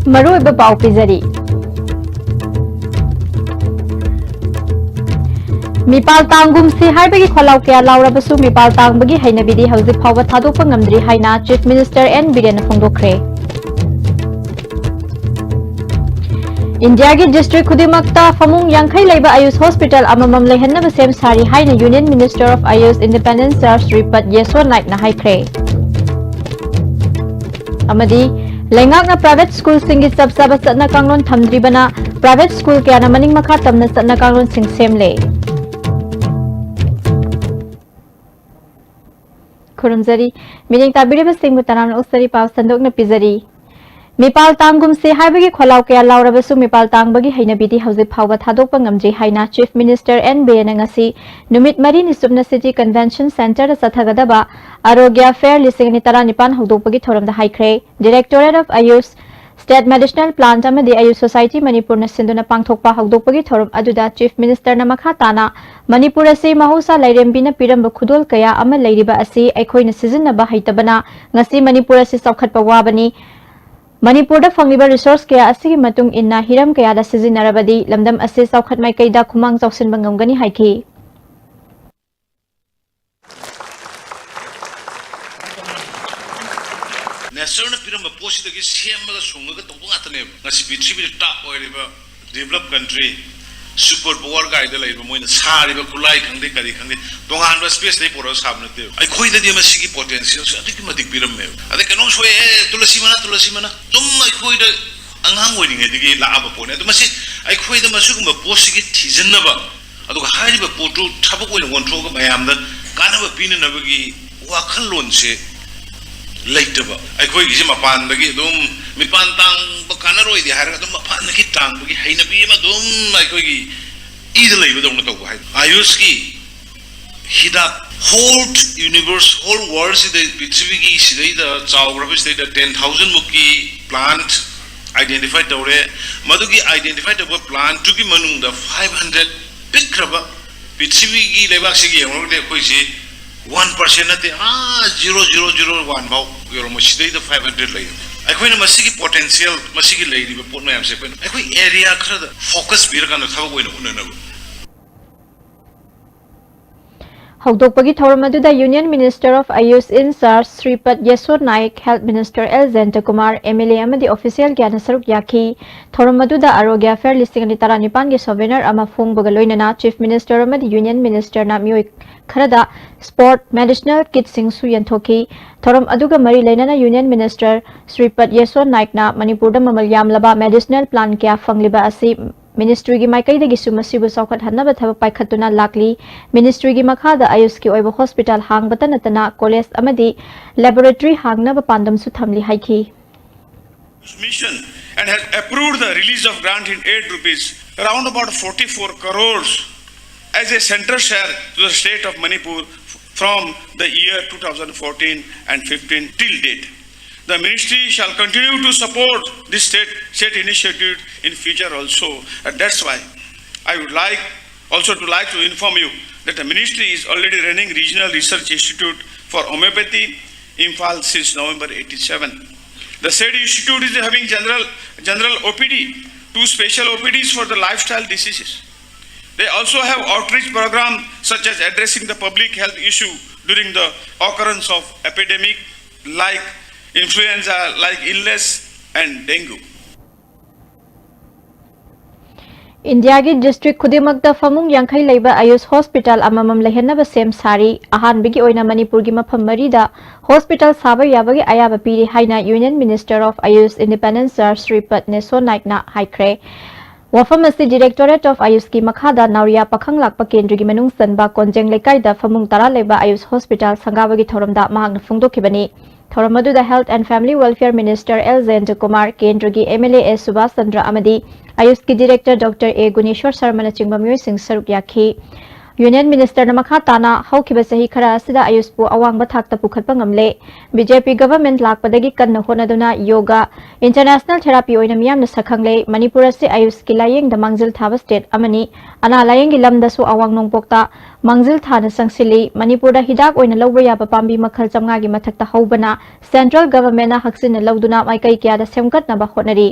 मरुब पाव पिजरी मिपाल तांगुम से हाइबगी खोलाव क्या लाउरबसु मिपाल तांगबगी हैनबिदी हौजिक फाव थादोक ngamdri हाइना चीफ मिनिस्टर एन बिरेन फोंदोखरे इंडिया की डिस्ट्रिक्ट खुदिमक्ता फमुंग यांखै लेबा आयुष हॉस्पिटल अममम लेहन्नब सेम सारी हाइना union minister of AYUSH independence sir Shripad Yesso Naik ना हाइख्रे अमदी लेंगाकना प्राइवेट स्कूल सिंगी सबसब सतना कांगलोन थमद्रिबना प्राइवेट स्कूल क्या ना मनिंग मखा तमना सतना कांगलोन सिंग सेमले खुरमजरी मीनिंग ताबिरेब सिंह तनाम उसरी पाव संदोक न पिजरी मिपाल तांगुम से हाइबगी खोलाव क्या लाउरबसु मिपाल तांगबगी हैनबिदी हौजिक फाव थादोक ngamdri हाइना chief minister N Biren ngasi numit mari ni subna city convention center sathagada arogya fair lising ni 19 hodokpagi thoram da haikre directorate of ayush state medicinal plant amadi ayush society manipur na sinduna pangthokpa hodokpagi thoram aduda chief minister na makha tana manipur ase mahusa lairembi na piramba khudol kaya ama leiriba ase aikhoina season na ba haitabana ngasi manipur ase saukhatpa wabani Manipur फंगिबा resource कया असिगी मतुंग इन्ना Hiram कया दा सिजिनरबदी लमदम असे सौखत माइ कैदा खुमांग चौसिन बंगमगनी हाइकी नेशनल पिरम पोसिदगी सेमगा सोंगगा तोंग आतने ngasi पृथ्वी टॉप ओइरिबा develop country super power guide लाइबा मोइना सारिबा खुलाई खंगदे करी खंगदे तोंगान स्पेस दे पोरो साबनते आई खोइददी मसिगी पोटेंशियल अधिक मदिक पिरम मे अदे कनो सोए तुलसी मना तुम आई खोइद अंगांग ओइरिंगेदगी लाबा पोने तो मसि आई खोइद मसुगुम पोसिगी थिजनबा अदुगा हारिबा पोटु थाबक ओइन वंथ्रोगा मयामदा कानबा पिननबगी वाखल लोनसे लेटबा आई खोइगी जे मपानदगी दुम मिपान तांग बकानरोइ दि हारगा दुम मपान की तांग बगी हैनबी मा दुम आई खोइगी ईद लेबा दंग तौ हाय आयुष की हिदा होल यूनिवर्स होल वर्ल्ड से पृथ्वी की सिदै द चाउग्रबस द 10000 मुकी प्लांट आइडेंटिफाई तौरे मदुगी आइडेंटिफाई तब प्लांट टू की मनुंग द 500 पिक्रबा पृथ्वी की लेबाक सिगी हमरदे खोइसी 1% नते 0001 भाव योरो मसिदै द 500 लय अखोइना मसिगी पोटेंशियल मसिगी लैरिबा पोट मयाम से कोइ अखोइ एरिया खरदा फोकस बिरगान थाबक ओइना उननब हौदोकपगी थौरम अदुदा union minister of AYUSH in charge Shripad Yesso Naik health minister L Jayant Kumar MLA अमदी ऑफिशियल ज्ञान सरुक याखी थौरम अदुदा आरोग्य फेयर लिस्टिंग नि 19 के सोवेनर अमा फोंगबग लोइनना चीफ मिनिस्टर अमदी यूनियन मिनिस्टर ना मियोय खरदा स्पोर्ट मेडिसिनल किट सिंग सु यंथोकी थौरम अदुगा मरी लेनना यूनियन मिनिस्टर श्रीपद येसो नाइक ना मणिपुर द ममल यामलबा मेडिसिनल प्लान क्या फंगलिबा असि मिनिस्ट्री की माइकैदगी सुमसिबु सौखत हन्नब थब पाइखतुना लाकली मिनिस्ट्री की मखादा आयुष की ओइबो हॉस्पिटल हांगबत नतना कॉलेज अमदी लैबोरेटरी हांगनब पांदम सु थमली हाइकी mission and has approved the release of grant in 8 rupees around about 44 crores as a central share to the state of Manipur from the year 2014 and 15 till date. The ministry shall continue to support this state initiative in future also. And that's why I would like to inform you that the ministry is already running regional research institute for homeopathy Imphal since November 87. The said institute is having general OPD, 2 special OPDs for the lifestyle diseases. They also have outreach program such as addressing the public health issue during the occurrence of epidemic like influenza, like illness and dengue. India की district खुदिमक्ता फमुंग यांखै लेबा AYUSH hospital अममम लेहनब सेम सारी अहानबिगी ओइना मणिपुर की मफम मरीदा हॉस्पिटल साबा याबगी आयाबा पीरी हाइना union minister of AYUSH independence sir Shripad Yesso नाइकना हाइख्रे वफम असि डायरेक्टोरेट ऑफ आयुष की मखादा नाउरिया पखंग लाकपा केंद्र की मनुंग सनबा कोंजेंग लेकाइदा फमुंग तरा लेबा आयुष हॉस्पिटल संगाबगी थोरमदा महांगना फुंगदोखिबनी थोरम अदुदा health and family welfare minister L Jayant Kumar केंद्र की एमएलए एस सुभाष चंद्र अमदी आयुष की director doctor A Guneshwar Sharma चिंबा मियोय सिंह सरुक याखी यूनियन मिनिस्टर मखा ताना हौखिबा सही खरा असिदा आयुष पु अवांग थाकता पुखतपा ngamle बीजेपी गवर्नमेंट लाकपदगी कन्न होनदुना योगा इंटरनेशनल थेरापी ओइना मियामना सखंगले मणिपुर से आयुष की लायेंग द मंगजिल थाबा स्टेट अमनी अना लायेंग की लमदसु अवांग नोंगपोक्ता मंगजिल थाना संगसिली मणिपुर दा हिदाक ओइना लौबा याबा पांबी मखल चमगा की मथक्ता हौबना सेंट्रल गवर्नमेंट ना हक्सिन लौदुना माइकई किया दा सेमकतनबा honorary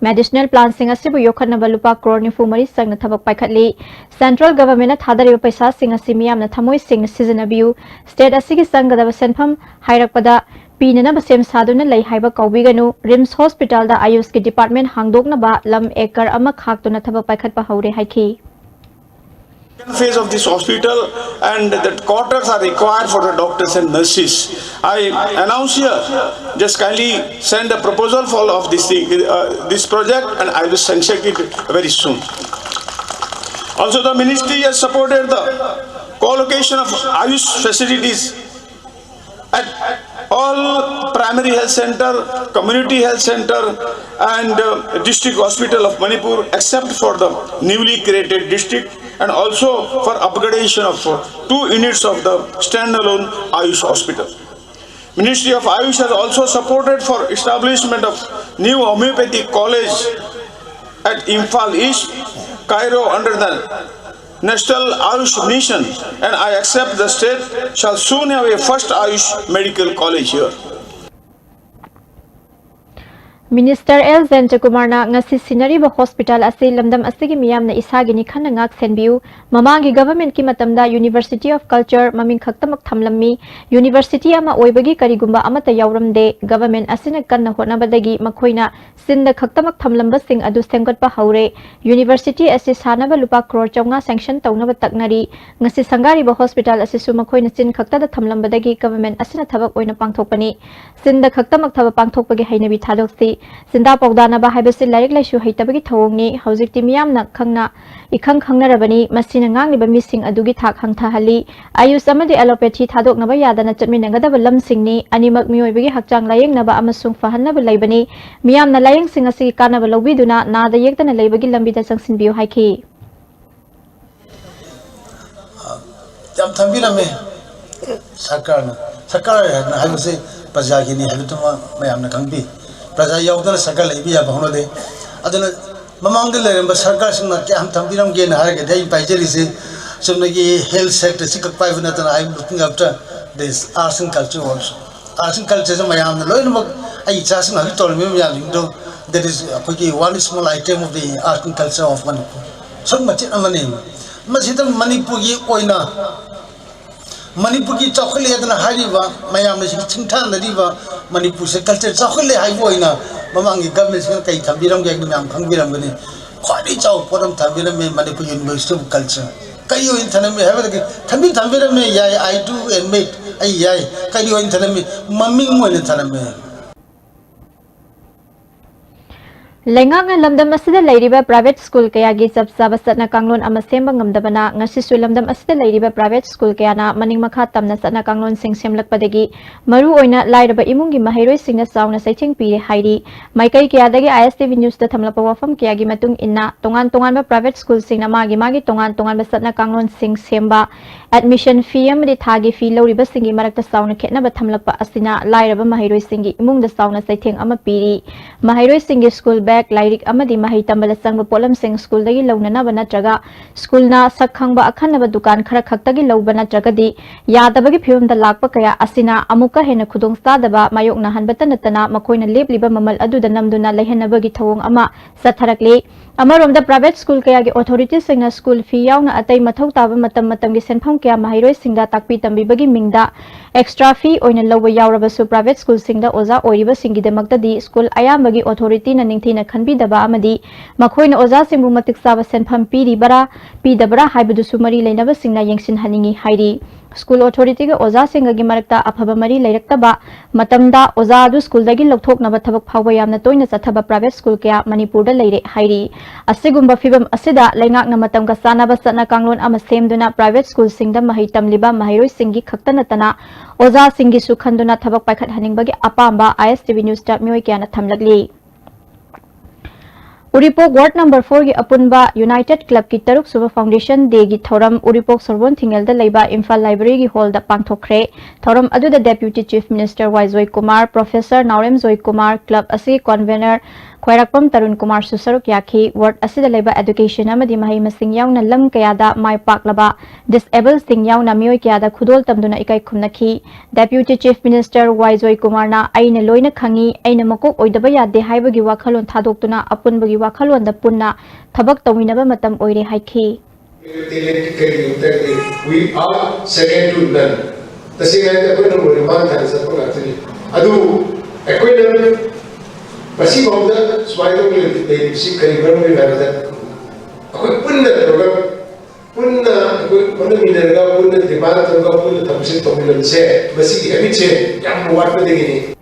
medicinal plants sing asibu yokhanaba lupa crore nifu mari sangna thabak paikhatli central government na thadariba paisa sing asi miyamna thamoi sing sizanabiu state asigi sangadaba senpham hairakpada pinana basem saduna lei haiba kaubiganu rims hospital da ayush ki department hangdokna ba lam ekar ama khaktuna thabak paikhatpa haure haiki phase of this hospital, and that quarters are required for the doctors and nurses. I announce here, just kindly send a proposal for of this thing, this project, and I will sanction it very soon. Also, the ministry has supported the co-location of Ayush facilities at all primary health center, community health center, and district hospital of Manipur, except for the newly created district, and also for upgradation of 2 units of the standalone Ayush hospital. Ministry of Ayush has also supported for establishment of new homeopathic college at Imphal East, Cairo, under the National Ayush Mission, and I accept the state shall soon have a first Ayush medical college here. Minister L. Zenjakumarna ngasi sinariba hospital asi lamdam asigi miyamna isagi ni khana ngak senbiu mamangi government ki matamda University of Culture maming khaktamak thamlammi University ama oibagi karigumba amata yauramde government asina kanna honabadagi makhoina sinda khaktamak thamlamba sing adu semgatpa haure University asi sanaba lupa crore chawnga sanction tawnaba taknari ngasi sangariba hospital asi su makhoina sin khaktada thamlambadagi government asina thabak oina pangthokpani sinda khaktamak thaba pangthokpagi hainabi thadoksi Sinda Pogdana Bahibasi Larik Lashu Hitabaki Tawni, Hauzik Timiam Nakanga, Ikang Kangarabani, Masinangang Missing Adugi Tak Hangtahali, Ayus Samadi Allopathy Tadok Navayadana Chatminangada Lam Singni, Animak Muibigi Hakjang Laying Naba Amasung Fahana Labani, Miam Nalayang Singasi Kana Valobiduna, Nada Yaktan Labagi Lambida Sangsin Bio Haiki. Jam Tambirame Sakana, I will say Pazagini Habituma, Mayam Nakambi. Praja Yaudana Saka Libya Bahone, Adana Mamanga Lemba Saka Sam Tampiram Gain Harga, Pajarisi, Sumnagi health sector, Sikak Pivanat, and I'm looking after this arts and culture also. Arts and culture, I am the Loinbook, I just told me there is one small item of the art and culture of Manipur. So much a name. Masita Manipuri Oina. Manipur की चौखले इतना Hyva मैं हमने चिंता नहीं बा मणिपुर से culture चौखले हाईवो इना ममांगी government से कई थंबीरम के एकदम हम खंबीरम बने खाली चाउ परम थंबीरम में मणिपुर यूनिवर्सिटी ऑफ कल्चर कई यो इन थने में है बता कि थंबीरम में याय I do and met I याय कई यो इन थने में मम्मी मुझे थने में Lengang lamdam asida lairiba private school kaya gi sabsaba satna kanglon ama semba ngamdabana ngasisu lamdam asida lairiba private school kaya na maning makha tamna satna kanglon sing semlakpadagi maru oina lairaba imungi mahairoi singna sauna saithing pire hairi maikai kaya dagi ISTV news da thamlapa wafam kaya gi matung inna tongan ba private school singna magi tongan ba satna kanglon sing semba admission fee amadi thagi fee loriba singi marakta sauna khetna ba thamlapa asina lairaba mahairoi singi imung da sauna saithing ama piri mahairoi singi school bag Lyric Amadi Mahi Tambala Sangba Polam Sing School Dagi Launana Banatraga School na Sakhangba Akhanaba Dukan Khara Khaktagi Laubana Tragadi Yadabagi Pum the Lakpa Kaya Asina Amuka Hena Kudong Stadaba Mayok na Hanbatanatana Makoina Lip Liba Mamal Adu the Namduna Lehenabagi Tawong Ama Satarakli Amarom the private school kaya gi authorities singna school fee yauna atai mathau taba matam gi senpham kaya mahiroi singda takpi tambi bagi mingda extra fee oina lowa yauraba su private school singda oza oiriba singi demakta di school ayambagi authority na ningthi na khanbi daba amadi makhoina oza singbu matik saba senpham piri bara pi dabara haibudu su mari leinaba singna yengsin haningi hairi School authority ga oza singa gi marakta aphaba mari leirakta matamda oza adu school dagi lokthoknaba thabak phawba yamna toina chathaba private school kya Manipur da leire hairi asigumba fibam asida leingakna matam ka sanaba satna kanglon ama semduna private school singda mahai tamliba mahairoi singi khaktanatana oza singi su khanduna thabak paikhat haningbagi apamba ISTV news ta mioi kya na thamlagli Uripok ward number 4 की अपुनबा United club की तरुक सुबह foundation day की थौरम उरीपोक सरवन थिंगल द लेबा इम्फाल लाइब्रेरी की हॉल द पांगथोखरे थौरम अदुदा deputy chief minister Y Joy Kumar professor Naorem Joy Kumar club असि कन्वेनर खोयराकपम तरुण कुमार सुसरुक याखी वार्ड असिदा लेबा एजुकेशन अमदी महै मसिंग याउना लम कयादा माय पाकलबा डिसेबल सिंग याउना मियोय कयादा खुदोल तमदुना इकाई खुमनखी डेप्यूटी चीफ मिनिस्टर वाइजोय कुमारना आइना लोइना खंगी आइना मकोक ओइदबा यादे हाइबगी वाखलोन थादोक्तुना अपुनबगी वाखलोन द पुन्ना थबक तौमिनबा मतम ओइरे हाइखी We are second to none. The same as the point of demand has a actually. Adu, a point of Pasi Bauda, Swito, they see Kariban, we have that. A quick punna program, punna, punna minera, punna demand, punna Tamsin Tominan say, Basi, every say, Yam what with the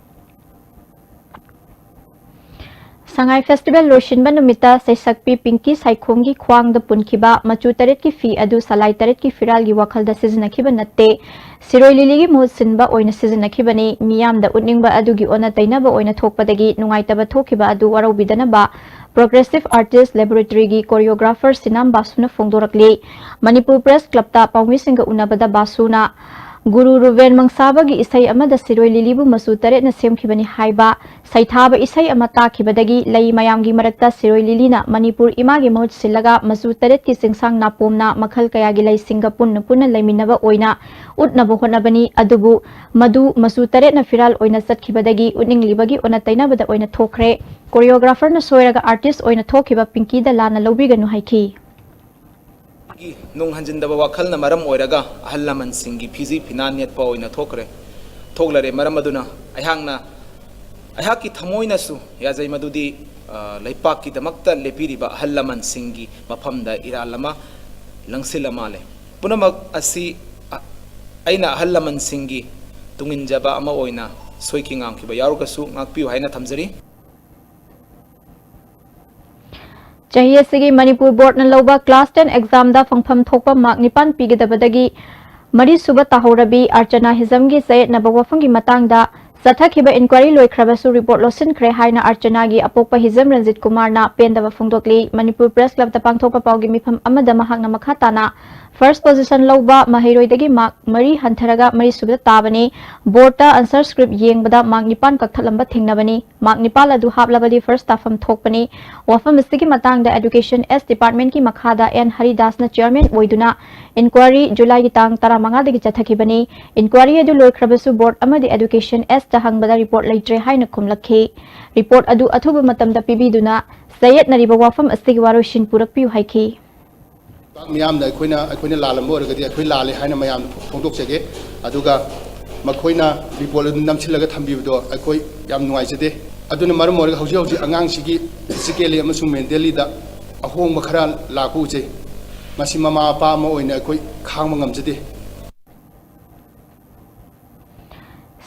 Sangai Festival Roshinba Numita Saisakpi Pinky Saikongi Kwang the Punkiba Machu Taret ki fi adu Salai Taret ki Firal gi Wakal da Sizanakiba Nate Siroi Lili Mosinba Oina Sizanakibani Miam the Uningba Adugi Ona Tainaba Oina Tokpadagi Nungaitaba Tokiba Adu Waro Bidanaba Progressive Artist Laboratory gi Choreographer Sinam Basuna Fongdorakli Manipur Press Club ta Pangwisinga Unabada Basuna Guru Ruven Mangsabagi Isai Amada Siroi Lilibu Masu Taret na Semkibani Haiba Saithaba Isai Amata Kibadagi Lai Mayamgi Marakta Siroi Lilina Manipur Imagi Moj Silaga Masu Taret ki Singsang Napomna Makhal Kayagi Lai Singapun Puna Laiminaba Oina Utnabu Honabani Adubu Madu Masu Taret na Firal Oina Satkibadagi Uning Libagi Ona Tainabada Oina Tokre Choreographer na Soiraga Artist Oina Tokiba Pinky da Lana Lobiganu Haiki Nung hanjindaba wakal na maram oiraga ahal laman singi fizi pinanyat pa oina thokre thoglare maram aduna ayhaki thamoi na su yazai madudi laipak ki damakta lepiriba ahal laman singi mafamda iralama langsilama le punamak asi aina ahal laman singi tunginjaba ama oina soiki ngangkiba yaruga su ngakpiu haina thamjari Chahiye sigi Manipur board na loba class 10 exam da fangpham thokpa mark nipan pigidabadagi mari suba tahorabi archana hizam gi sayet na bawafang gi matang da sathakiba inquiry loikhrabasu report losin khre haina archana gi apokpa hizam Ranjit Kumar na pendaba phongdokli Manipur Press Club ta pangthokpa pawgi mifam amada mahak na makhata na first position loba mahiroidagi mark mari hantharaga mari suba tabani board ta answer script yengbada mark nipan kakthalamba thingnabani mark nipal adu hablabadi first tafam thokpani wafam istigi matang da education S department ki makhada N Haridas na chairman oiduna inquiry July gi tang 15 dagi chathakibani inquiry adu loikhrabasu board amadi education S ta hangbada report laitre haina khumlakhi report adu athuba matam da pibiduna sayet nariba wafam astigi waroshin purakpiu haiki Miam da Quina Lalambo, the Aquila Hana Mayam Pondokse, Aduga, Makoina, people Namchilaga Tambido, Akoi Yam Noisede, Aduna Marmor, Hojoji, Angang Sigi, Sikeli Amasum Delida, a home Makaran Lakuje, Masimama Pamo in a quick Kamangam Zede.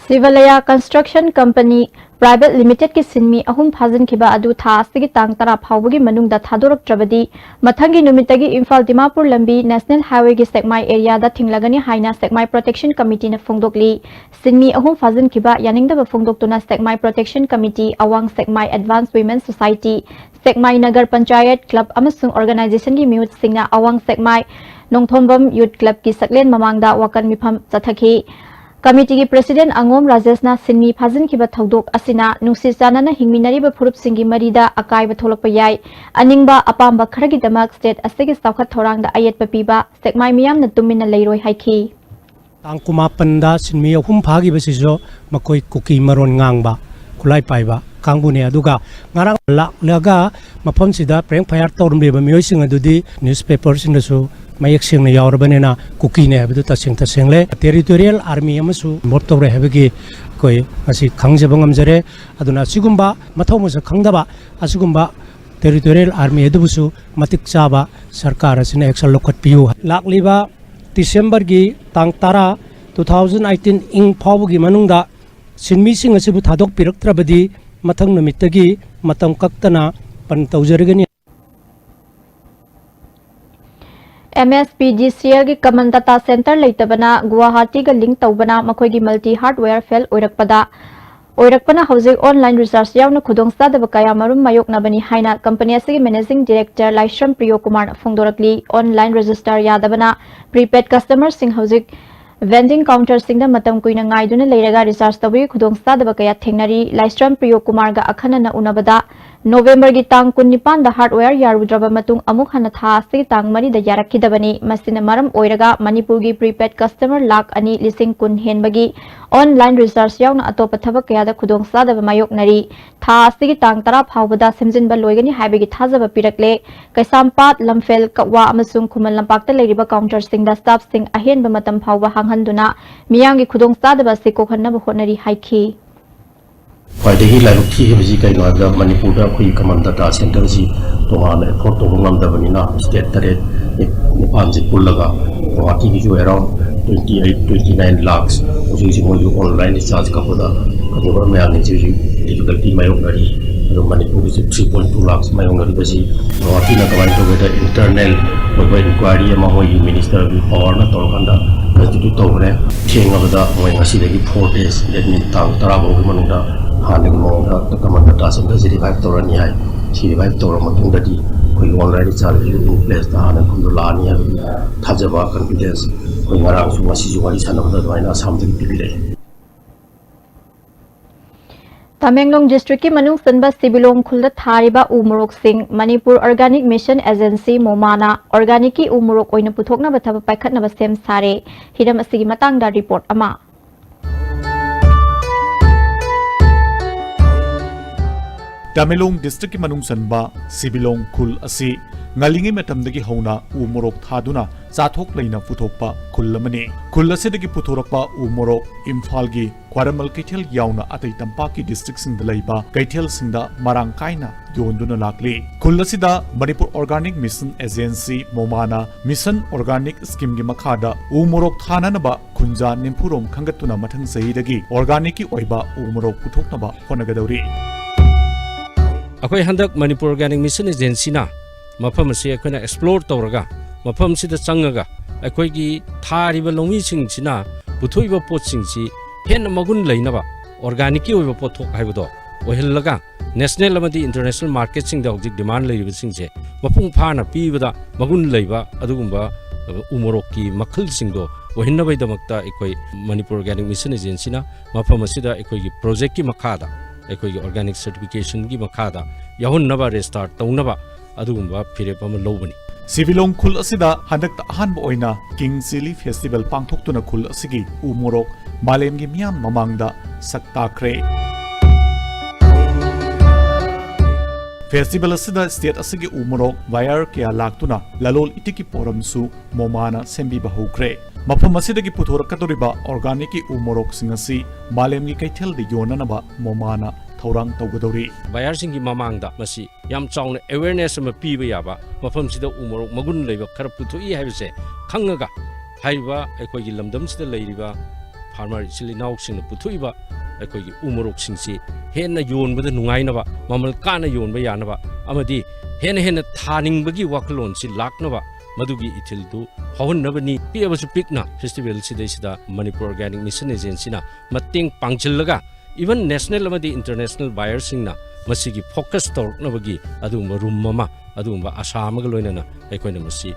Sivalaya Construction Company Private Limited ki sinmi ahum phazin kiba adu tha asigi tang tara phawgi manung da thadorak trabadi mathangi numitagi Imphal Dimapur lambi National Highway gi Sekmai area da thinglagani haina Sekmai Protection Committee na phongdokli sinmi ahum phazin kiba yaningda ba phongdoktuna Sekmai Protection Committee awang Sekmai Advanced Women's Society Sekmai Nagar Panchayat Club amasung organization gi miut singna awang Sekmai Nongthombam Youth Club ki saklen mamangda wakan mifam chathaki Committee ki President Angom Rajesh na sinmi phazin ki ba thodok asina nungsi chana na hingminari ba phurup singi marida akai ba tholok pa yai aningba apamba kharagi damak state asigi saukhat thorang da ayet pa piba Sekmai miyam na tumina leiroi haiki tangkuma panda sinmi ahum phagi ba sijo makoi kuki maron ngangba kulai paiba kangbune aduga ngarang laga mafam sida preng phayar torum be ba mioi sing adudi newspaper sing su mayek sing na yaurbanena kuki ne habdu ta sengle territorial army amasu mortore habegi koi asi khangjaba ngamjare aduna sigumba mathomusa khangdaba asigumba territorial army edubusu matik chaba sarkar asina action lokhat piu lakliba December gi tang tara 2018 ing phawgi manungda sinmi sing asibu thadok piraktrabadi mathang namitagi matam kaktana pan tawjargani MSPGCL की कमन data centre लेतबना गुवाहाटी का link तौबना मखोई की multi hardware fail ओरकपदा oirakpana hauzik online research yauna khudongsadaba kaya marum mayoknabani haina company asigi managing director Laishram Priyo Kumar Fongdorakli online register yadabana prepaid customers sing hauzik vending counter singda matam kuina ngaiduna leiraga research tabi khudongsadaba kaya thengnari Laishram Priyo Kumar ga akhanana unabada November gi tang 19 da hardware yarudraba matung amuk hana tha asigi tang mari da yarakidabani masina maram oiraga Manipur gi prepaid customer lakh ani lising kun henbagi online research yauna atopa thabak kaya da khudongsadaba mayoknari tha asigi tang tara phawbada semjinba loigani haibagi thajaba pirakle kaisampat lamfel kawa amasung khuman lampakta leiriba counter singda staff sing ahenba matam phawba hanghanduna miyangi khudongsadaba sikokhanna honari haiki ꯈ꯭ꯋꯥꯏꯗꯒꯤ ꯂꯥꯏꯕꯛ ꯊꯤꯈꯤꯕꯁꯤ ꯀꯩꯅꯣ ꯍꯥꯏꯕꯗ ꯃꯅꯤꯄꯨꯔꯗ ꯑꯩꯈꯣꯏꯒꯤ common data ꯁꯦꯟꯇꯔꯁꯤ ꯇꯣꯉꯥꯟꯅ effort ꯇꯧꯕ ꯉꯝꯗꯕꯅꯤꯅ state 9-9ꯁꯤ ꯄꯨꯜꯂꯒ ꯒꯨꯋꯥꯍꯥꯇꯤꯒꯤꯁꯨ ꯑꯦꯔꯥꯎꯟ 28-29 ꯂꯥꯛꯁ ꯍꯧꯖꯤꯛꯁꯤ ꯃꯣꯏꯁꯨ ꯑꯣꯟꯂꯥꯏꯟ ꯔꯤꯆꯥꯔꯖ ꯀꯥꯞꯄꯗ ꯀꯟꯖꯨꯃꯔ ꯃꯌꯥꯝꯁꯤ ꯍꯧꯖꯤꯛ ꯗꯤꯐꯤꯀꯜꯇꯤ ꯃꯥꯌꯣꯛꯅꯔꯤ ꯑꯗꯨ ꯃꯅꯤꯄꯨꯔꯒꯤꯁꯨ 3.2 ꯂꯥꯛꯁ ꯃꯥꯌꯣꯛꯅꯔꯤꯕꯁꯤ ꯒꯨꯋꯥꯍꯥꯇꯤꯅ ꯀꯃꯥꯏꯅ ꯇꯧꯒꯦꯗ ꯏꯟꯇꯔꯅꯦꯜ ꯑꯣꯏꯕ ꯏꯟꯀ꯭ꯋꯥꯏꯔꯤ ꯑꯃ ꯃꯣꯏꯒꯤ ꯃꯤꯅꯤꯁꯇꯔꯒꯤ ꯄꯥꯋꯔꯅ ꯇꯧꯔꯀꯥꯟꯗ ꯀꯟꯁꯇꯤꯇ꯭ꯌꯨꯠ ꯇꯧꯈ꯭ꯔꯦ ꯊꯦꯡꯉꯕꯗ ꯃꯣꯏ ꯉꯁꯤꯗꯒꯤ 4 days ꯗꯦꯠ ꯃꯤꯟꯁ ꯇꯥꯡ 10 ꯐꯥꯎꯒꯤ ꯃꯅꯨꯡꯗ ꯍꯥꯟꯅꯒꯤ ꯃꯑꯣꯡꯗ ꯀꯃꯟ ꯗꯥꯇꯥ ꯁꯦꯟꯇꯔꯁꯤ ꯔꯤꯚꯥꯏꯚ ꯇꯧꯔꯅꯤ ꯍꯥꯏ ꯁꯤ ꯔꯤꯚꯥꯏꯚ ꯇꯧꯔ ꯃꯇꯨꯡꯗꯗꯤ ꯑꯩꯈꯣꯏꯒꯤ ꯑꯣꯟꯂꯥꯏꯟ ꯔꯤꯆꯥꯔꯖ ꯏꯟ ꯄ꯭ꯂꯦꯁꯇ ꯍꯥꯟꯅ ꯃꯐꯝꯗꯣ ꯂꯥꯛꯑꯅꯤ ꯍꯥꯏꯕꯒꯤ ꯊꯥꯖꯕ ꯀꯟꯐꯤꯗꯦꯟꯁ ꯑꯩꯈꯣꯏ ꯉꯔꯥꯡꯁꯨ ꯉꯁꯤꯁꯨ ꯋꯥꯔꯤ ꯁꯥꯟꯅꯕꯗ ꯑꯗꯨꯃꯥꯏꯅ ꯑꯁꯥꯝꯗꯒꯤ ꯄꯤꯕꯤꯔꯛꯑꯦ Tamenglong district ki manung sanba Sibilong khulda thariba umorok sing Manipur Organic Mission Agency Momana organic ki umorok oina puthokna bathaba paikhatna ba sem sare hiram asigi matangda report ama Tamenglong district ki manung sanba Sibilong khul asi ngalingi matamdagi hauna umorok thaduna chathok leina puthokpa khullamani khullasidagi puthorakpa umorok Imphal gi Kwaramal Kaithel yauna atai tampaki district sing dalaiba Kaithel singda marang kaina yonduna lakli khulasida Manipur Organic Mission Agency Momana Mission Organic Scheme gi makhada umorok thananaba khunja nimpurom khangatuna mathang sahidagi organic ki oiba umorok puthoknaba honagadori अखोई हंदक Manipur organic mission agency ना मफम से अखोना explore तौरगा मफम सिदा चंगगा अखोई की थारिबा loamy सिंग सिना पुथोइबा pot सिंग सि हेन मगुन लैनबा ऑर्गेनिक की ओइबा पोथोक हाइबदो ओहिलगा नेशनल अमदी इंटरनेशनल मार्केट सिंग दा हौजिक डिमांड लैरिबा सिंग से मफुंग फाना पीबदा मगुन लैबा अदुगुंबा उमरोक की मखल सिंग दो ओहिनबैदमक्ता अखोई मणिपुर ऑर्गेनिक मिशन एजेंसी ना मफम सिदा अखोई की प्रोजेक्ट की मखादा अखोई ऑर्गेनिक सर्टिफिकेशन की मखादा याहुन नबा रेस्टार्ट तौनबा अदुगुंबा फिरेप अमा लौबनी Sibilong khul asida handak ahanba oina King Chili Festival pangthoktuna khul asigi umorok malemgi miyam mamangda saktakre Festival asida state asigi umorok wire kya laktuna lalol itiki poramsu momana sembi bahukre mafam asidagi puthorakadoriba organic ki umorok singasi malemgi kaithel de yonanaba momana थौरांग तौगदौरी buyer सिंगी ममांगदा मसी याम चाउन awareness म पीबा याबा मफम सिदा उमरोक मगुन लैबा खर पुथुई हाइबसे खंगगा हाइबा एकोगी लमदम सिदा लैरिबा फार्मर सिलिनाउ सिंग पुथुइबा एकोगी उमरोक सिंगसी हेन योनबदा नुंगाइनबा ममल काना योनबा यानबा अमदी हेन हेन थानिंगबगी वाखलोन सि लाकनबा मदुगी इथिलदु हौहन्नबनी पियबसु पिकना फेस्टिवल सिदा मणिपुर ऑर्गेनिक मिशन एजेंसी ना मतेंग पांगचिलगा even national amadi international buyers singna masigi focus tornabagi adumba room mama adumba asamaga loinana ekoina masi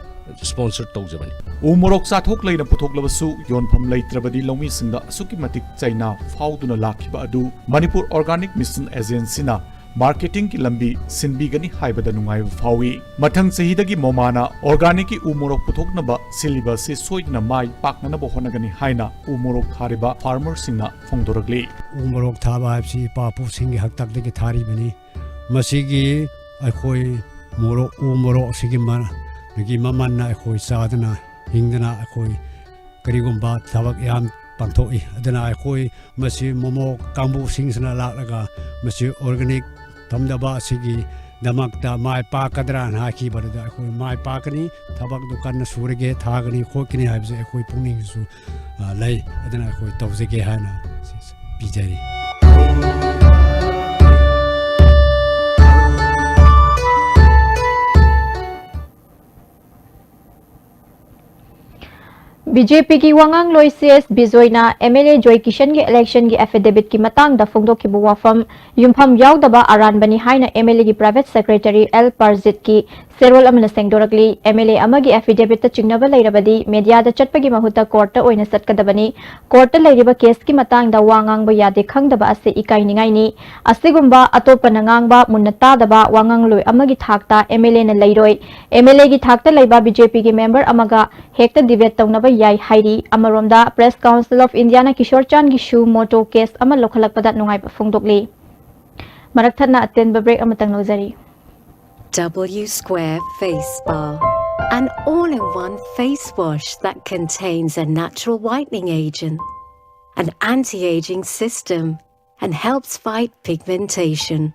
sponsor tawjabani umorok chathok leina puthoklebasu yonpham leitrabadi lomi singda asuki matik chaina fauduna lakhiba adu Manipur Organic Mission Agency na marketing ki lambi sinbigani haibada nungai fawi mathang sahidagi momana organic ki umorok puthoknaba siliba se soidna mai paknana bohonagani haina umorok thariba farmer singna fongdoragli umorok thaba habsi papu singi haktak de thari bani masigi akhoi morok umorok sigi man gi mamanna akhoi sadana hingdana akhoi karigumba thabak yam pangthoi adana akhoi masi momo kambu singsna laga masi organic tamdaba sigi damakta mai pakadra na ki barda akhoi mai pakani thabak dukan surge thagani khokini habse akhoi pungning su lai adana akhoi tawjege hana bijari BJP की वांगांग लोई CS बिजोइना MLA जोई किशन की election की affidavit की मतंग दा फोंगदोखिबु वाफम युमफम यावदबा अरानबनी हाइना MLA की private secretary L परजित की सेरोल अमना सेंगदोरकली MLA अमगी affidavit ता चिंगनबा लैरबदी मीडिया दा चटपगी महुता कोर्ट ता ओइना सटकदबनी कोर्ट ता लैरिबा केस की मतंग दा वांगांग बा यादे खंगदबा असे इकाइनिंगाइनी असिगुम्बा अतोपना ngangbा मुन्ना तादबा वांगांग लोई अमगी थाकता MLA ना लैरोय MLA की थाकता लैबा BJP की मेंबर अमगा हेक्ता डिबेट तौनबा याई हाइरी अमरोमदा प्रेस काउंसिल ऑफ इंडिया ना किशोर चांद की शू मोटो केस अमा लोखलकपदा नुंगाइबा फोंगदोकली मरकथना अतेनबा ब्रेक अमतंग लौजरी W Square Face Bar, an all-in-one face wash that contains a natural whitening agent, an anti-aging system, and helps fight pigmentation.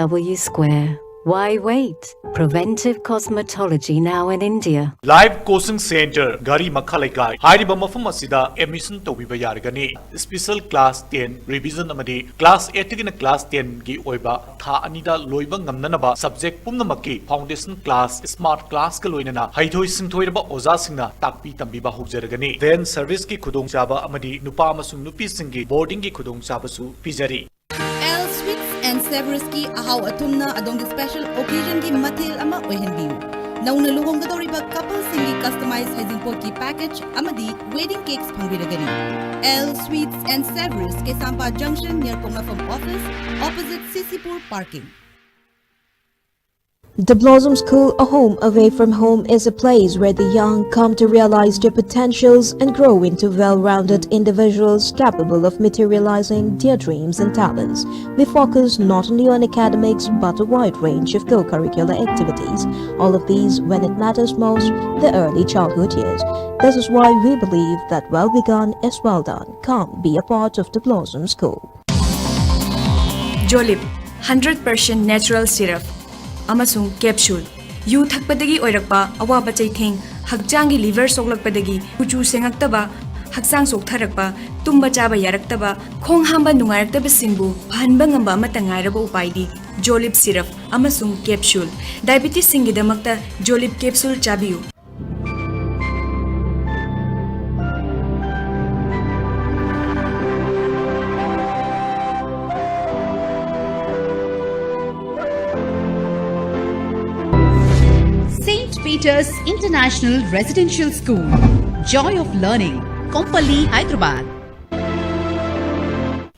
W Square. Why wait? Preventive cosmetology now in India. Live Coaching Center Gari Makhalagai Hairiba Mafum Asida admission Tobiba Yargani Special Class 10 Revision Amadi Class 8 in Class 10 Gi Oiba Tha Anida Loiba Ngamnanaba Subject Pumnamaki Foundation Class Smart Class Kaloinana Haitoi Sintoiba Ozasina Takpi Tambiba Hujargani Then Service Ki Kudong Jaba Amadi Nupamasung Nupi Singi Boarding Ki Kudong Jabasu Pizari and Severski ahaw atumna adongi special occasion ki mathil ama ohenbiu. Nauna luhonggadoriba couple singi customized hazing pot ki package amadi wedding cakes phangiragani. L Sweets and Severus ke Sampa Junction near Kongafam office opposite Sisipur parking. The Blossom School, a home away from home, is a place where the young come to realize their potentials and grow into well-rounded individuals capable of materializing their dreams and talents. We focus not only on academics but a wide range of co-curricular activities, all of these when it matters most, the early childhood years. This is why we believe that well begun is well done. Come be a part of the Blossom School. Jolip, 100% natural syrup. Amasung capsule yu thakpadagi oirakpa awaba chaitheng hakjangi liver soklakpadagi kuchu sengaktaba haksang soktharakpa tumba chaba yaraktaba khong hamba nungaraktaba singbu phanba ngamba amata ngairaba upaidi Jolip syrup amasung capsule diabetes singidamakta Jolip capsule chabiyu. Peters International Residential School, Joy of Learning, Kompally, Hyderabad.